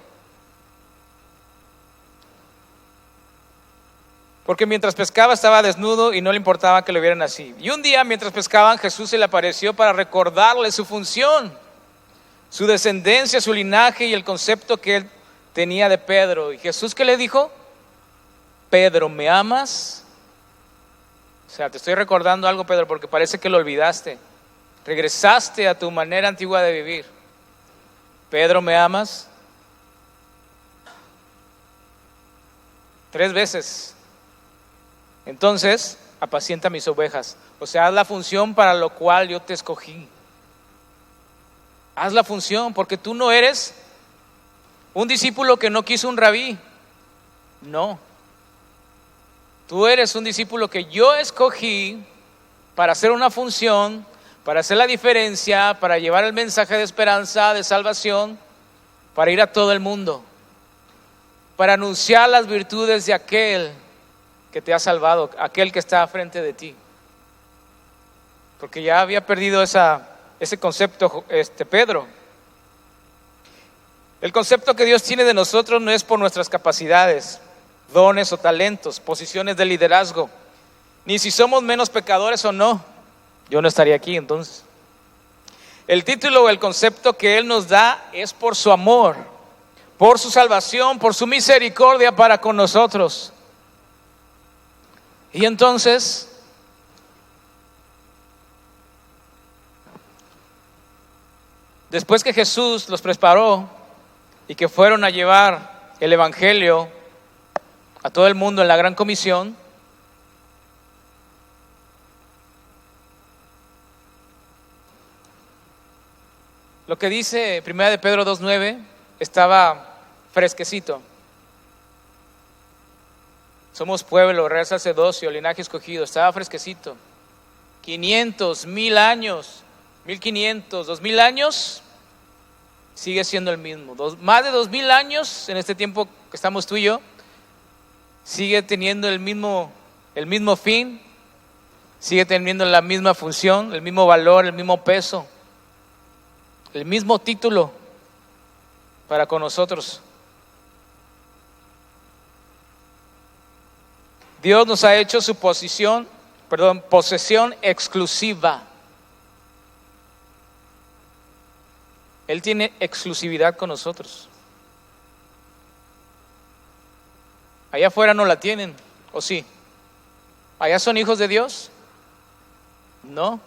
Porque mientras pescaba estaba desnudo y no le importaba que lo vieran así. Y un día, mientras pescaban, Jesús se le apareció para recordarle su función, su descendencia, su linaje y el concepto que él tenía de Pedro. ¿Y Jesús qué le dijo? Pedro, ¿me amas? O sea, te estoy recordando algo, Pedro, porque parece que lo olvidaste. Regresaste a tu manera antigua de vivir. Pedro, ¿me amas? 3 veces. Entonces, apacienta mis ovejas. O sea, haz la función para lo cual yo te escogí. Haz la función, porque tú no eres un discípulo que no quiso un rabí. No. Tú eres un discípulo que yo escogí para hacer una función, para hacer la diferencia, para llevar el mensaje de esperanza, de salvación, para ir a todo el mundo, para anunciar las virtudes de aquel que te ha salvado, aquel que está frente de ti. Porque ya había perdido ese concepto Pedro. El concepto que Dios tiene de nosotros no es por nuestras capacidades, dones o talentos, posiciones de liderazgo, ni si somos menos pecadores o no. Yo no estaría aquí entonces. El título o el concepto que Él nos da es por su amor, por su salvación, por su misericordia para con nosotros. Y entonces, después que Jesús los preparó y que fueron a llevar el evangelio a todo el mundo en la gran comisión, lo que dice 1 de Pedro 2:9 estaba fresquecito. Somos pueblo, real sacerdocio, linaje escogido. Estaba fresquecito. 500, 1000 años, 1500, 2000 años, sigue siendo el mismo. Más de 2000 años en este tiempo que estamos tú y yo, sigue teniendo el mismo fin, sigue teniendo la misma función, el mismo valor, el mismo peso, el mismo título para con nosotros. Dios nos ha hecho su posesión exclusiva. Él tiene exclusividad con nosotros. Allá afuera no la tienen, ¿o sí? ¿Allá son hijos de Dios? No,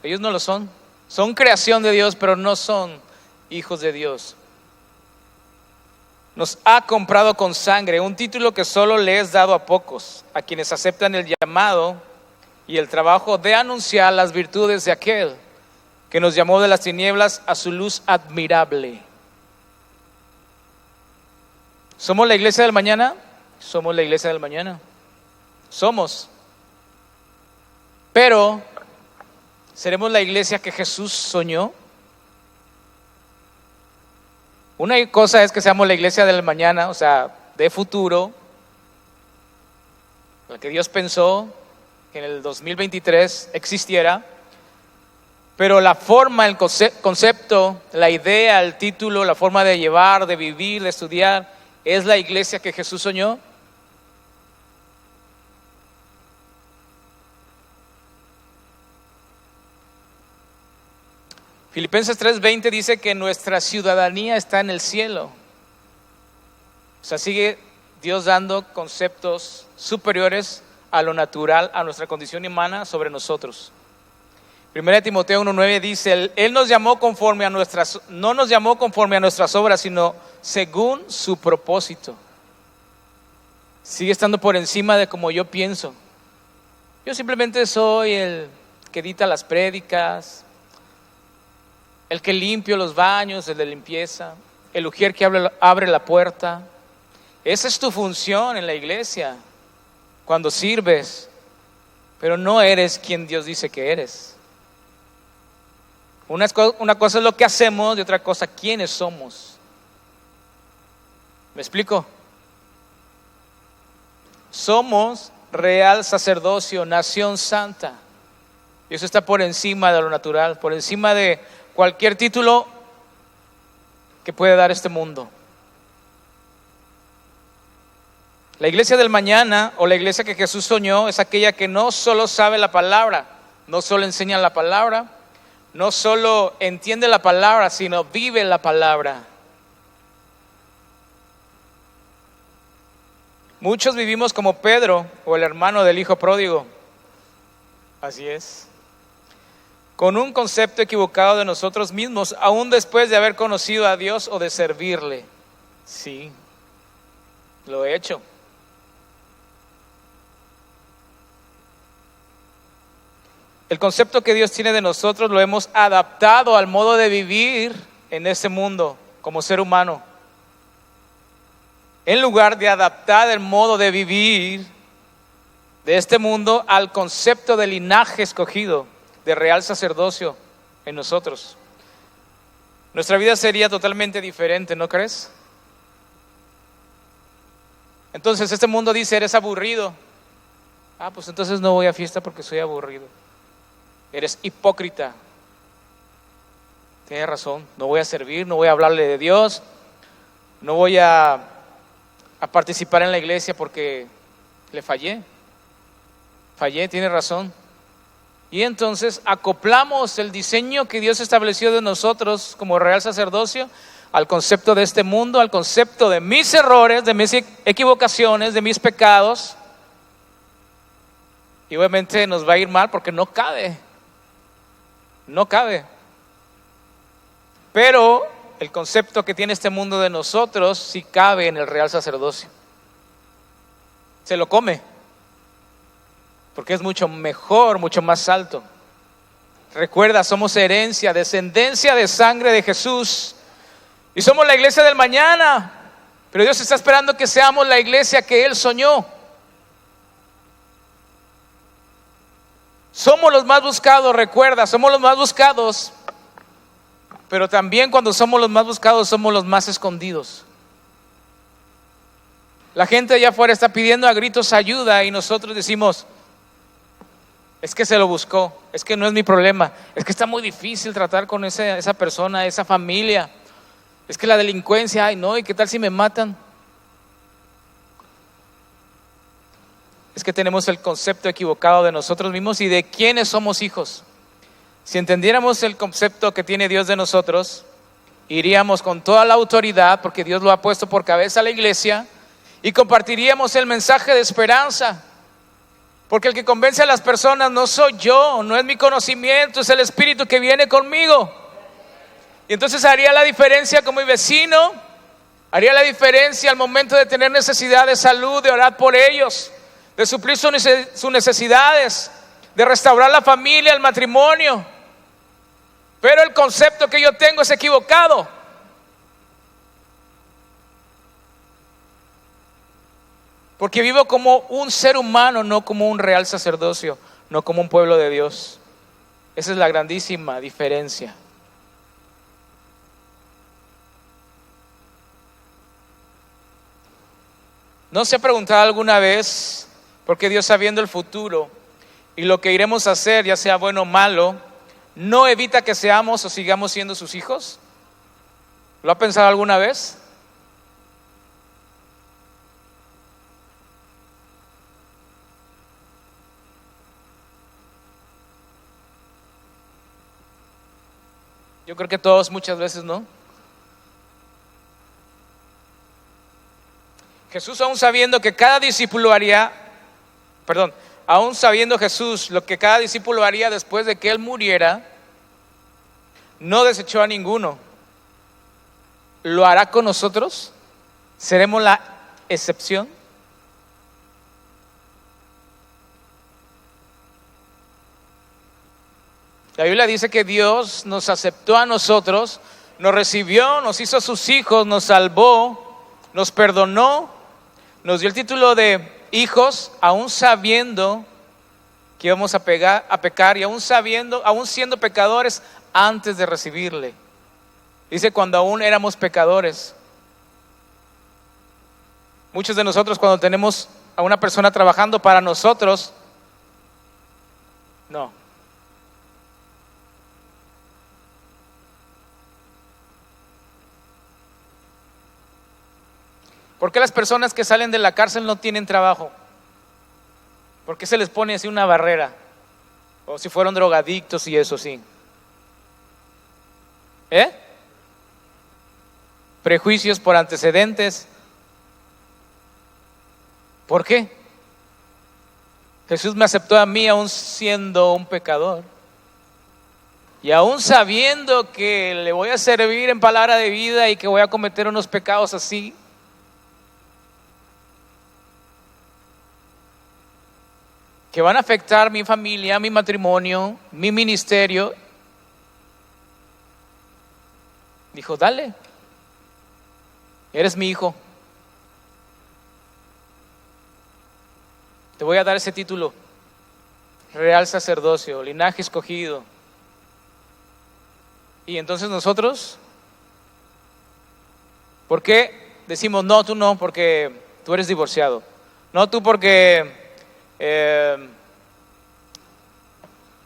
ellos no lo son. Son creación de Dios, pero no son hijos de Dios. Nos ha comprado con sangre, un título que solo le es dado a pocos, a quienes aceptan el llamado y el trabajo de anunciar las virtudes de aquel que nos llamó de las tinieblas a su luz admirable. ¿Somos la iglesia del mañana? Somos la iglesia del mañana. Somos. Pero, ¿seremos la iglesia que Jesús soñó? Una cosa es que seamos la iglesia del mañana, o sea, de futuro, la que Dios pensó que en el 2023 existiera, pero la forma, el concepto, la idea, el título, la forma de llevar, de vivir, de estudiar, ¿es la iglesia que Jesús soñó? Filipenses 3:20 dice que nuestra ciudadanía está en el cielo. O sea, sigue Dios dando conceptos superiores a lo natural, a nuestra condición humana sobre nosotros. 1 Timoteo 1:9 dice, Él nos llamó conforme a no nos llamó conforme a nuestras obras, sino según su propósito. Sigue estando por encima de como yo pienso. Yo simplemente soy el que edita las prédicas, el que limpio los baños, el de limpieza, el ujier que abre la puerta. Esa es tu función en la iglesia, cuando sirves, pero no eres quien Dios dice que eres. Una cosa es lo que hacemos y otra cosa quiénes somos. ¿Me explico? Somos real sacerdocio, nación santa. Y eso está por encima de lo natural, por encima de cualquier título que puede dar este mundo. La iglesia del mañana, o la iglesia que Jesús soñó, es aquella que no solo sabe la palabra, no solo enseña la palabra, no solo entiende la palabra, sino vive la palabra. Muchos vivimos como Pedro o el hermano del hijo pródigo. Así es. Con un concepto equivocado de nosotros mismos, aún después de haber conocido a Dios o de servirle. Sí, lo he hecho. el concepto que Dios tiene de nosotros lo hemos adaptado al modo de vivir en este mundo como ser humano. En lugar de adaptar el modo de vivir de este mundo al concepto de linaje escogido, de real sacerdocio en nosotros, nuestra vida sería totalmente diferente, ¿no crees? Entonces este mundo dice: eres aburrido. Pues entonces no voy a fiesta porque soy aburrido. Eres hipócrita. Tienes razón, no voy a servir, no voy a hablarle de Dios, no voy a participar en la iglesia porque le fallé, tiene razón. Y entonces acoplamos el diseño que Dios estableció de nosotros como real sacerdocio al concepto de este mundo, al concepto de mis errores, de mis equivocaciones, de mis pecados. Y obviamente nos va a ir mal porque no cabe. Pero el concepto que tiene este mundo de nosotros sí cabe en el real sacerdocio. Se lo come, porque es mucho mejor, mucho más alto. Recuerda, somos herencia, descendencia de sangre de Jesús, y somos la iglesia del mañana. Pero Dios está esperando que seamos la iglesia que Él soñó. Somos los más buscados, recuerda, somos los más buscados. Pero también cuando somos los más buscados, somos los más escondidos. La gente allá afuera está pidiendo a gritos ayuda y nosotros decimos: es que se lo buscó, es que no es mi problema, es que está muy difícil tratar con esa persona, esa familia, es que la delincuencia, ay no, ¿y qué tal si me matan? Es que tenemos el concepto equivocado de nosotros mismos y de quiénes somos hijos. Si entendiéramos el concepto que tiene Dios de nosotros, iríamos con toda la autoridad, porque Dios lo ha puesto por cabeza a la iglesia, y compartiríamos el mensaje de esperanza. Porque el que convence a las personas no soy yo, no es mi conocimiento, es el Espíritu que viene conmigo. Y entonces haría la diferencia con mi vecino, haría la diferencia al momento de tener necesidad de salud, de orar por ellos, de suplir sus necesidades, de restaurar la familia, el matrimonio. Pero el concepto que yo tengo es equivocado. Porque vivo como un ser humano, no como un real sacerdocio, no como un pueblo de Dios. Esa es la grandísima diferencia. ¿No se ha preguntado alguna vez por qué Dios, sabiendo el futuro y lo que iremos a hacer, ya sea bueno o malo, no evita que seamos o sigamos siendo sus hijos? ¿Lo ha pensado alguna vez? Yo creo que todos muchas veces no. Jesús, aún sabiendo que cada discípulo haría, aún sabiendo Jesús lo que cada discípulo haría después de que Él muriera, no desechó a ninguno. ¿Lo hará con nosotros? ¿Seremos la excepción? La Biblia dice que Dios nos aceptó a nosotros, nos recibió, nos hizo sus hijos, nos salvó, nos perdonó, nos dio el título de hijos, aún sabiendo que íbamos a pecar y aún siendo pecadores antes de recibirle. Dice cuando aún éramos pecadores. Muchos de nosotros, cuando tenemos a una persona trabajando para nosotros, no. ¿Por qué las personas que salen de la cárcel no tienen trabajo? ¿Por qué se les pone así una barrera? O si fueron drogadictos y eso sí. Prejuicios por antecedentes. ¿Por qué? Jesús me aceptó a mí aún siendo un pecador. Y aún sabiendo que le voy a servir en palabra de vida y que voy a cometer unos pecados así. que van a afectar mi familia, mi matrimonio, mi ministerio. Dijo, dale, eres mi hijo. Te voy a dar ese título, real sacerdocio, linaje escogido. Y entonces nosotros, ¿por qué decimos no, tú no? Porque tú eres divorciado. No, tú porque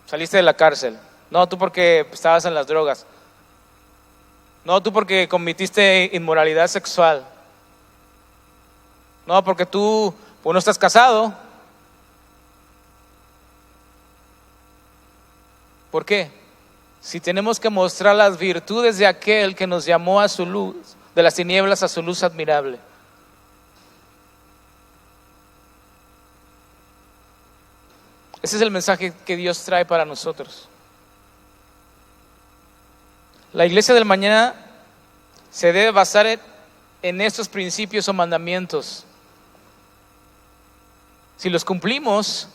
saliste de la cárcel. No, tú porque estabas en las drogas. No, tú porque cometiste inmoralidad sexual. No, porque tú no estás casado. ¿Por qué? Si tenemos que mostrar las virtudes de aquel que nos llamó a su luz, de las tinieblas a su luz admirable. Ese es el mensaje que Dios trae para nosotros. La iglesia del mañana se debe basar en estos principios o mandamientos. Si los cumplimos,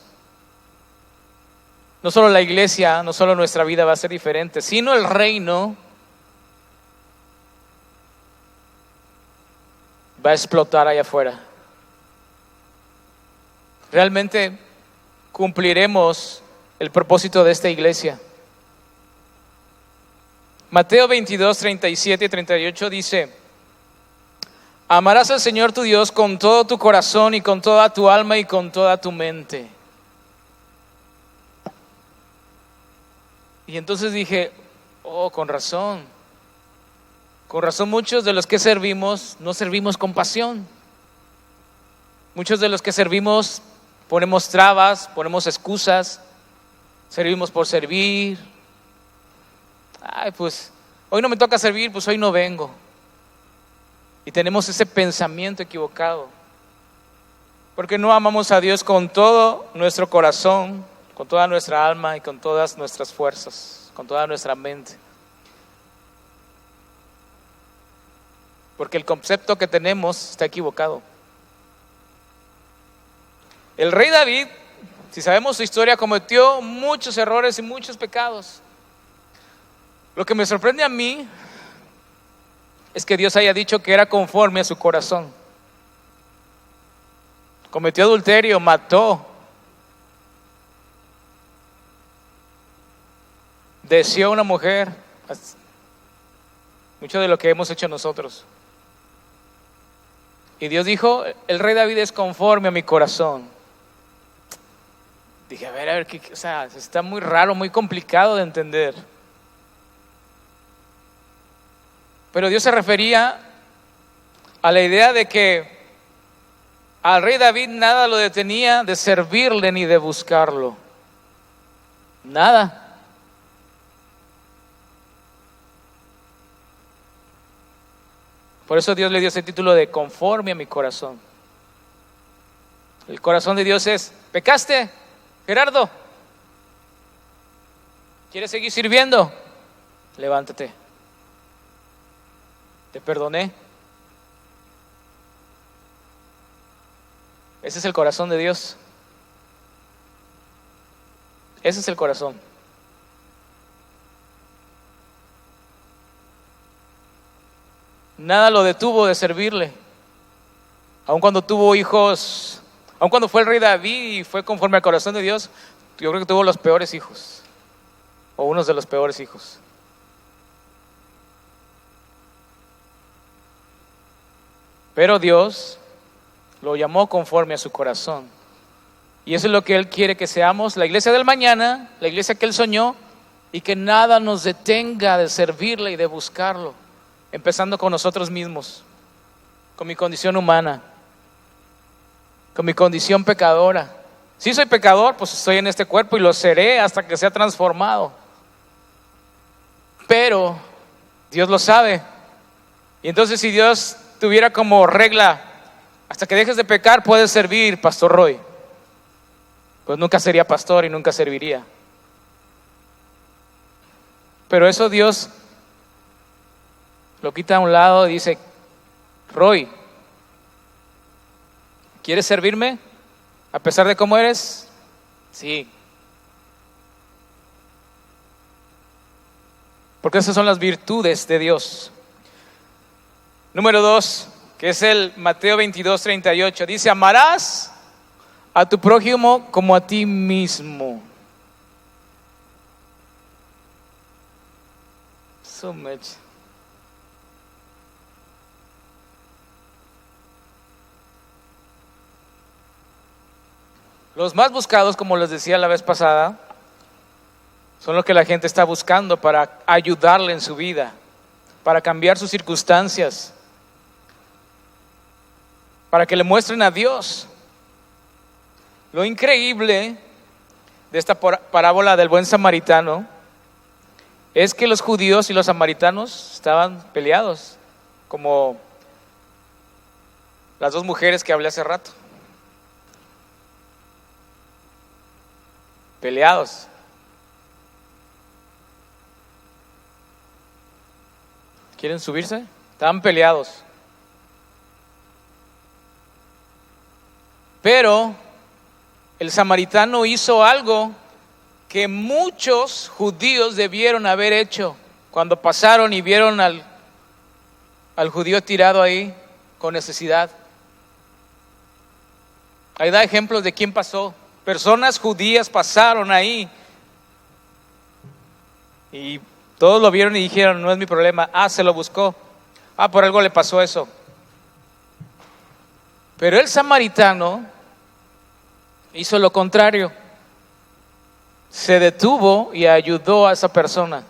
no solo la iglesia, no solo nuestra vida va a ser diferente, sino el reino va a explotar allá afuera. Realmente cumpliremos el propósito de esta iglesia. Mateo 22, 37 y 38 dice: amarás al Señor tu Dios con todo tu corazón y con toda tu alma y con toda tu mente. Y entonces dije, con razón muchos de los que servimos no servimos con pasión. Muchos de los que servimos ponemos trabas, ponemos excusas, servimos por servir. Pues hoy no me toca servir, pues hoy no vengo. Y tenemos ese pensamiento equivocado, porque no amamos a Dios con todo nuestro corazón, con toda nuestra alma y con todas nuestras fuerzas, con toda nuestra mente. Porque el concepto que tenemos está equivocado. El rey David, si sabemos su historia, cometió muchos errores y muchos pecados. Lo que me sorprende a mí es que Dios haya dicho que era conforme a su corazón. Cometió adulterio, mató, deseó a una mujer, mucho de lo que hemos hecho nosotros. Y Dios dijo, el rey David es conforme a mi corazón. Dije, a ver, está muy raro, muy complicado de entender. Pero Dios se refería a la idea de que al rey David nada lo detenía de servirle ni de buscarlo. Nada. Por eso Dios le dio ese título de conforme a mi corazón. El corazón de Dios es: ¿pecaste, Gerardo? ¿Quieres seguir sirviendo? Levántate. Te perdoné. Ese es el corazón de Dios. Ese es el corazón. Nada lo detuvo de servirle. Aun cuando tuvo hijos, aun cuando fue el rey David y fue conforme al corazón de Dios, yo creo que tuvo los peores hijos, o unos de los peores hijos. Pero Dios lo llamó conforme a su corazón. Y eso es lo que Él quiere que seamos, la iglesia del mañana, la iglesia que Él soñó, y que nada nos detenga de servirle y de buscarlo, empezando con nosotros mismos, con mi condición humana, con mi condición pecadora. Si soy pecador, pues estoy en este cuerpo y lo seré hasta que sea transformado. Pero Dios lo sabe. Y entonces, si Dios tuviera como regla, hasta que dejes de pecar puedes servir, Pastor Roy, pues nunca sería pastor y nunca serviría. Pero eso Dios lo quita a un lado y dice: Roy, ¿quieres servirme a pesar de cómo eres? Sí. Porque esas son las virtudes de Dios. Número 2, que es el Mateo 22:38. Dice, amarás a tu prójimo como a ti mismo. So much. Los más buscados, como les decía la vez pasada, son los que la gente está buscando para ayudarle en su vida, para cambiar sus circunstancias, para que le muestren a Dios. Lo increíble de esta parábola del buen samaritano es que los judíos y los samaritanos estaban peleados, como las dos mujeres que hablé hace rato. Peleados. ¿Quieren subirse? Estaban peleados. Pero el samaritano hizo algo que muchos judíos debieron haber hecho cuando pasaron y vieron al judío tirado ahí con necesidad. Ahí da ejemplos de quién pasó. Personas judías pasaron ahí y todos lo vieron y dijeron, no es mi problema. Se lo buscó. Por algo le pasó eso. Pero el samaritano hizo lo contrario. Se detuvo y ayudó a esa persona.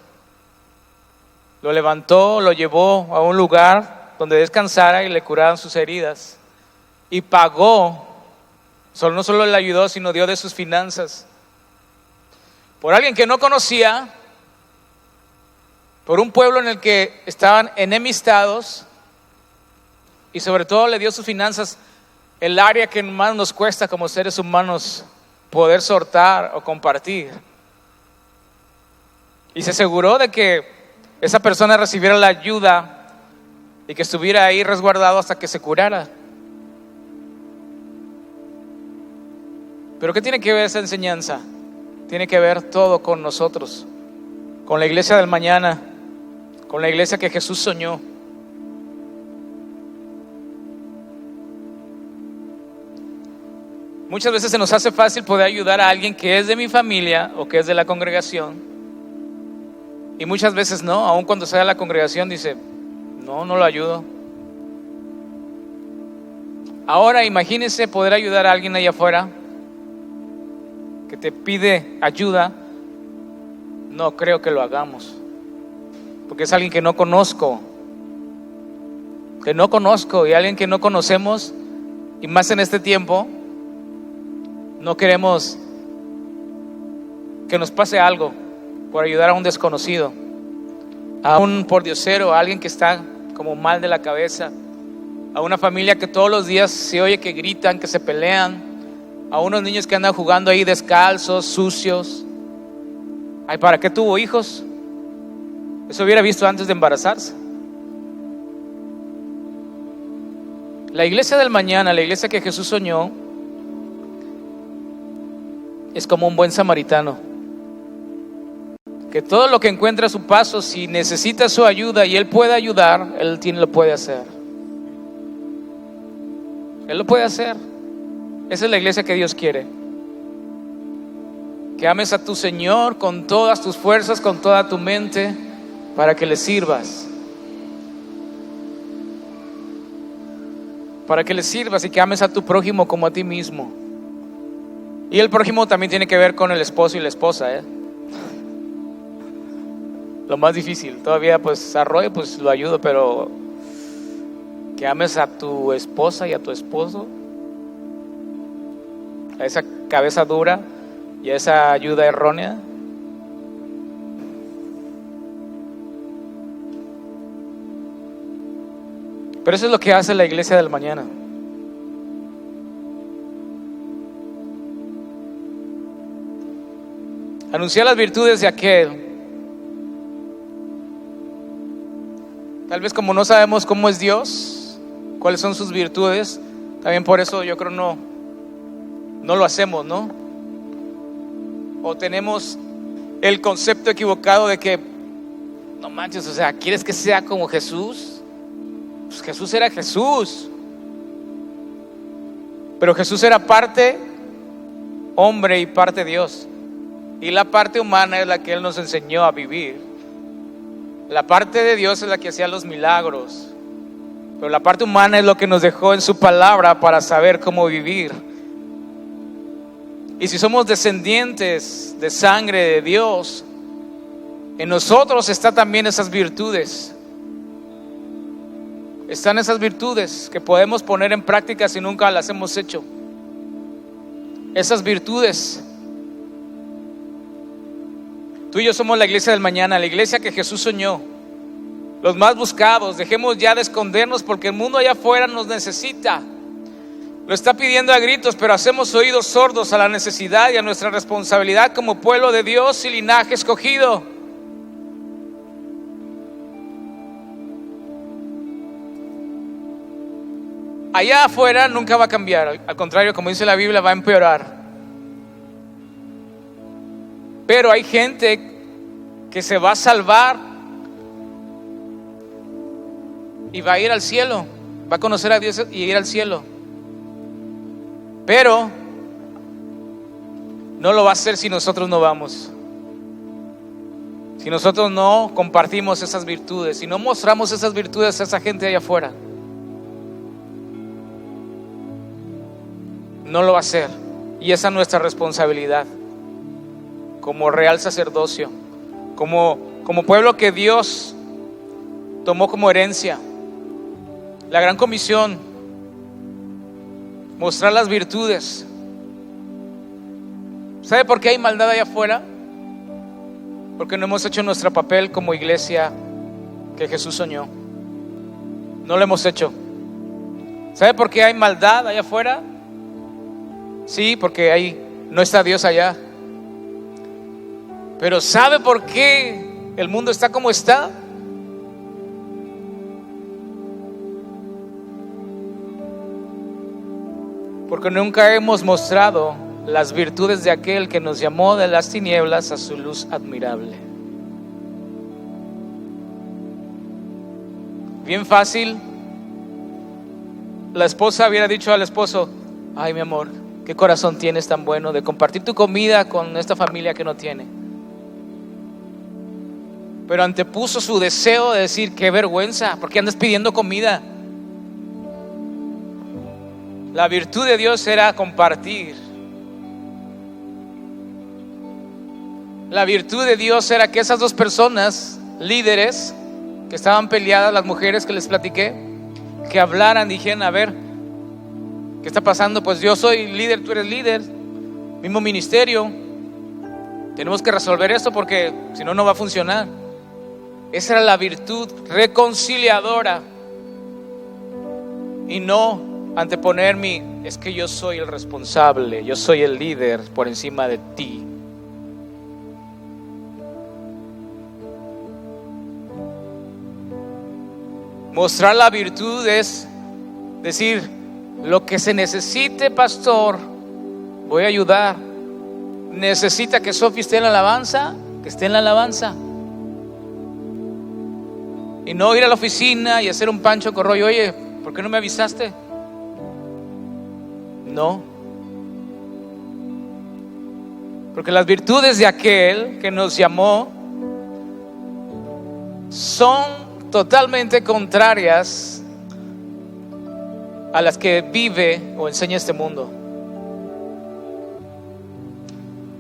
Lo levantó, lo llevó a un lugar donde descansara y le curaran sus heridas. Y pagó. No solo le ayudó, sino dio de sus finanzas. Por alguien que no conocía, por un pueblo en el que estaban enemistados, y sobre todo le dio sus finanzas, el área que más nos cuesta como seres humanos poder soltar o compartir. Y se aseguró de que esa persona recibiera la ayuda y que estuviera ahí resguardado hasta que se curara. ¿Pero qué tiene que ver esa enseñanza? Tiene que ver todo con nosotros, con la iglesia del mañana, con la iglesia que Jesús soñó. Muchas veces se nos hace fácil poder ayudar a alguien que es de mi familia o que es de la congregación. Y muchas veces no, aun cuando sea de la congregación dice, no lo ayudo. Ahora imagínense poder ayudar a alguien allá afuera que te pide ayuda. No creo que lo hagamos, porque es alguien que no conozco, y alguien que no conocemos, y más en este tiempo. No queremos que nos pase algo por ayudar a un desconocido, a un pordiosero, a alguien que está como mal de la cabeza, a una familia que todos los días se oye que gritan, que se pelean, a unos niños que andan jugando ahí descalzos, sucios. ¿Para qué tuvo hijos? Eso hubiera visto antes de embarazarse. La iglesia del mañana, la iglesia que Jesús soñó, es como un buen samaritano, que todo lo que encuentra a su paso, si necesita su ayuda y él puede ayudar, él lo puede hacer. Él lo puede hacer. Esa es la iglesia que Dios quiere. Que ames a tu Señor con todas tus fuerzas, con toda tu mente, para que le sirvas. Para que le sirvas y que ames a tu prójimo como a ti mismo. Y el prójimo también tiene que ver con el esposo y la esposa, Lo más difícil. Todavía pues a Roy pues lo ayudo, pero que ames a tu esposa y a tu esposo, a esa cabeza dura y a esa ayuda errónea. Pero eso es lo que hace la iglesia del mañana. Anunciar las virtudes de aquel. Tal vez como no sabemos cómo es Dios, cuáles son sus virtudes, también por eso yo creo no lo hacemos, ¿no? O tenemos el concepto equivocado de que, no manches, o sea, ¿quieres que sea como Jesús? Pues Jesús era Jesús. Pero Jesús era parte hombre y parte Dios. Y la parte humana es la que Él nos enseñó a vivir. La parte de Dios es la que hacía los milagros. Pero la parte humana es lo que nos dejó en su palabra para saber cómo vivir. Y si somos descendientes de sangre de Dios, en nosotros están también esas virtudes. Están esas virtudes que podemos poner en práctica si nunca las hemos hecho. Esas virtudes. Tú y yo somos la iglesia del mañana, la iglesia que Jesús soñó. Los más buscados. Dejemos ya de escondernos porque el mundo allá afuera nos necesita. Lo está pidiendo a gritos, pero hacemos oídos sordos a la necesidad y a nuestra responsabilidad como pueblo de Dios y linaje escogido. Allá afuera nunca va a cambiar, al contrario, como dice la Biblia, va a empeorar. Pero hay gente que se va a salvar y va a ir al cielo, va a conocer a Dios y ir al cielo. Pero no lo va a hacer si nosotros no vamos. Si nosotros no compartimos esas virtudes, si no mostramos esas virtudes a esa gente allá afuera, no lo va a hacer. Y esa es nuestra responsabilidad como real sacerdocio, como pueblo que Dios tomó como herencia. La gran comisión, mostrar las virtudes. ¿Sabe por qué hay maldad allá afuera? Porque no hemos hecho nuestro papel como iglesia que Jesús soñó. No lo hemos hecho. ¿Sabe por qué hay maldad allá afuera? Sí, porque no está Dios allá. Pero ¿sabe por qué el mundo está como está? Porque nunca hemos mostrado las virtudes de aquel que nos llamó de las tinieblas a su luz admirable. Bien fácil. La esposa hubiera dicho al esposo: ay, mi amor, qué corazón tienes tan bueno de compartir tu comida con esta familia que no tiene. Pero antepuso su deseo de decir: qué vergüenza, ¿por qué andas pidiendo comida? La virtud de Dios era compartir. La virtud de Dios era que esas dos personas, líderes, que estaban peleadas, las mujeres que les platiqué, que hablaran, dijeran: a ver, ¿qué está pasando? Pues yo soy líder, tú eres líder, mismo ministerio, tenemos que resolver esto porque si no, no va a funcionar. Esa era la virtud reconciliadora. Y no anteponer es que yo soy el responsable, yo soy el líder por encima de ti. Mostrar la virtud es decir: lo que se necesite, pastor, voy a ayudar. Necesita que Sofi esté en la alabanza, que esté en la alabanza. Y no ir a la oficina y hacer un pancho con rollo: oye, ¿por qué no me avisaste? No. Porque las virtudes de aquel que nos llamó son totalmente contrarias a las que vive o enseña este mundo.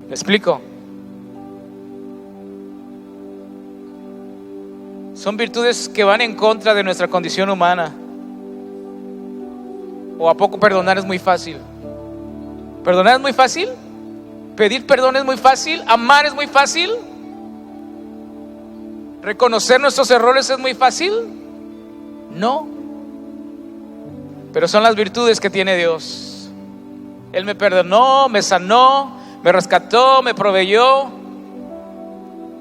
¿Me explico? Son virtudes que van en contra de nuestra condición humana. ¿O a poco perdonar es muy fácil? ¿Perdonar es muy fácil? ¿Pedir perdón es muy fácil? ¿Amar es muy fácil? ¿Reconocer nuestros errores es muy fácil? No. Pero son las virtudes que tiene Dios. Él me perdonó, me sanó, me rescató, me proveyó,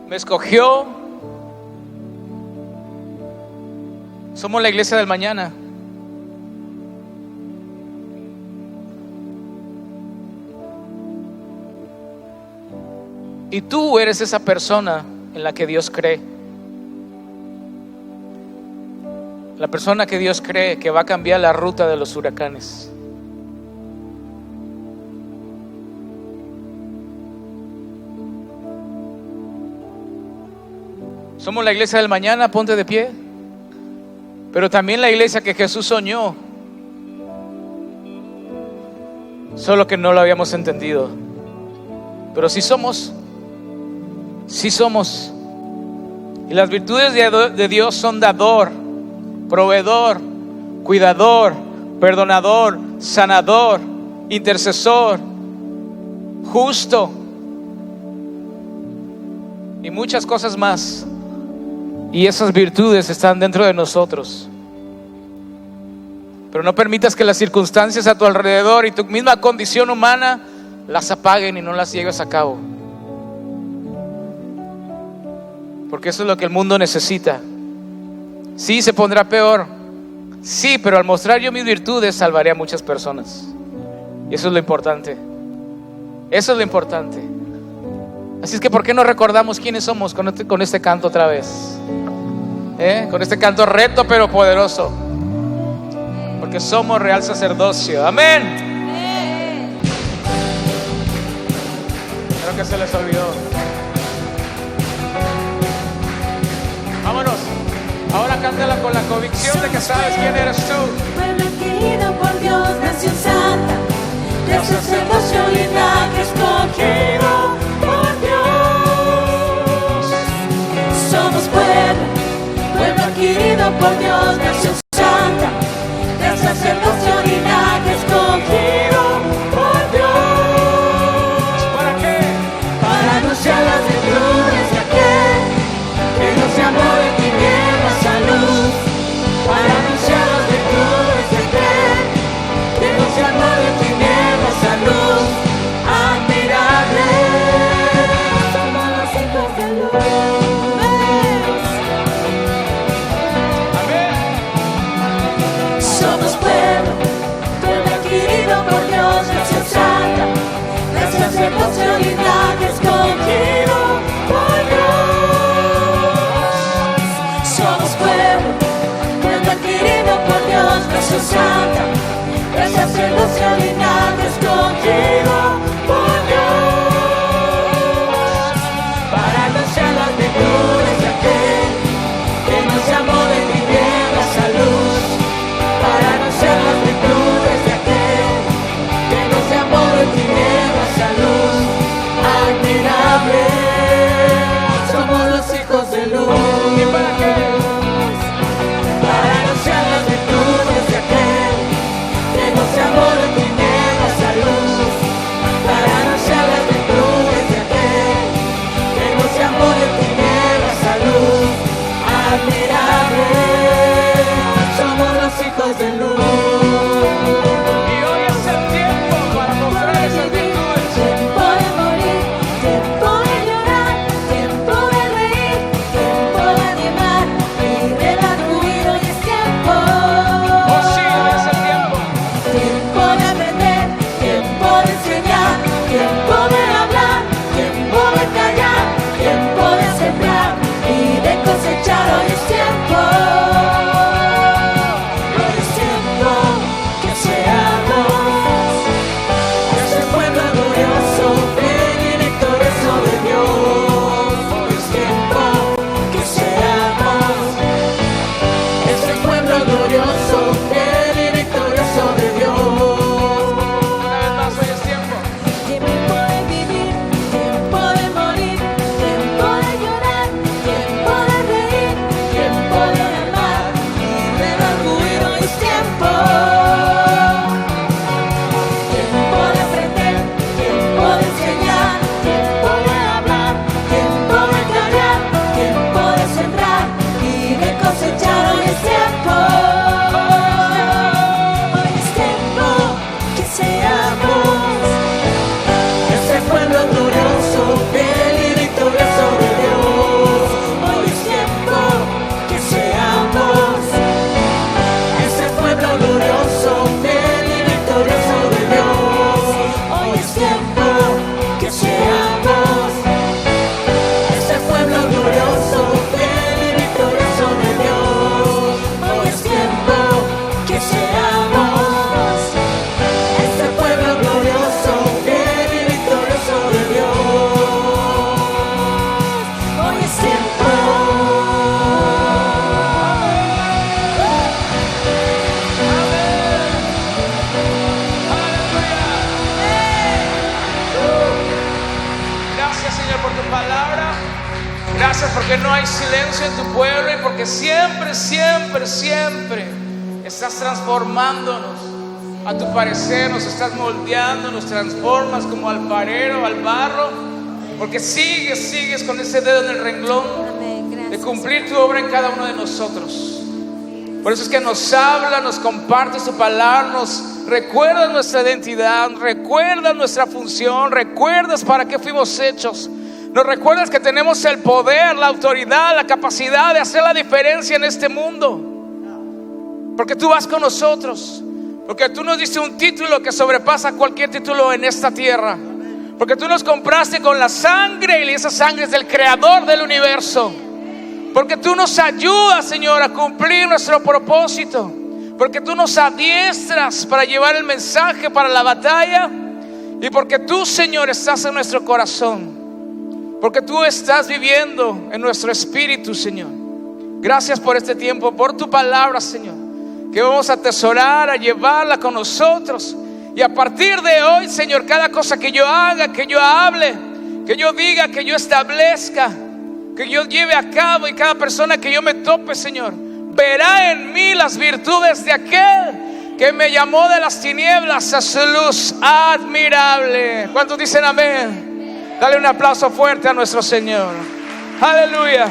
me escogió. Somos la iglesia del mañana. Y tú eres esa persona en la que Dios cree. La persona que Dios cree que va a cambiar la ruta de los huracanes. Somos la iglesia del mañana, ponte de pie. Pero también la iglesia que Jesús soñó. Solo que no lo habíamos entendido. Pero sí somos. Sí somos. Y las virtudes de Dios son dador, proveedor, cuidador, perdonador, sanador, intercesor, justo y muchas cosas más. Y esas virtudes están dentro de nosotros. Pero no permitas que las circunstancias a tu alrededor y tu misma condición humana las apaguen y no las lleves a cabo. Porque eso es lo que el mundo necesita. Sí, se pondrá peor. Sí, pero al mostrar yo mis virtudes salvaré a muchas personas. Y eso es lo importante. Eso es lo importante. Así es que ¿por qué no recordamos quiénes somos con este canto otra vez? Con este canto recto pero poderoso. Porque somos real sacerdocio. Amén. Creo que se les olvidó. Vámonos. Ahora cántala con la convicción de que sabes quién eres tú. Pueblo adquirido por Dios, nación santa, de sacerdocio y linaje escogido por Dios. Somos pueblo adquirido por Dios, nación santa, de sacerdocio y linaje escogido por Dios. ¿Para qué? Para anunciar las virtudes de aquel que nos llamó de tinieblas a luz. Para anunciar las virtudes de aquel que nos llamó de tinieblas a luz. Admirable, somos los hijos de luz. Amén. Somos pueblo adquirido por Dios, nación santa, de sacerdocio y linaje escogido por Dios. Somos pueblo adquirido por Dios, nación santa, de sacerdocio y linaje escogido por Dios. Para anunciar las virtudes de aquel que nos llamó de tinieblas a luz. Para anunciar las virtudes de aquel que nos llamó de tinieblas a luz. Admirable, somos los hijos de luz. ¿Y para qué? Para anunciar las virtudes de aquel que nos llamó de tinieblas a luz. Gracias, Señor, por tu palabra. Gracias porque no hay silencio en tu pueblo y porque siempre, siempre, siempre estás transformándonos a tu parecer, nos estás moldeando, nos transformas como alfarero al barro, porque sigues con ese dedo en el renglón de cumplir tu obra en cada uno de nosotros. Por eso es que nos habla, nos compartes tu palabra, nos recuerdas nuestra identidad, recuerdas nuestra función, recuerdas para qué fuimos hechos. Nos recuerdas que tenemos el poder, la autoridad, la capacidad de hacer la diferencia en este mundo. Porque tú vas con nosotros. Porque tú nos diste un título que sobrepasa cualquier título en esta tierra. Porque tú nos compraste con la sangre, y esa sangre es del Creador del universo. Porque tú nos ayudas, Señor, a cumplir nuestro propósito. Porque tú nos adiestras para llevar el mensaje para la batalla. Y porque tú, Señor, estás en nuestro corazón. Porque tú estás viviendo en nuestro espíritu, Señor. Gracias por este tiempo, por tu palabra, Señor, que vamos a atesorar, a llevarla con nosotros. Y a partir de hoy, Señor, cada cosa que yo haga, que yo hable, que yo diga, que yo establezca, que yo lleve a cabo, y cada persona que yo me tope, Señor, verá en mí las virtudes de aquel que me llamó de las tinieblas a su luz admirable. ¿Cuántos dicen amén? Dale un aplauso fuerte a nuestro Señor. Aleluya.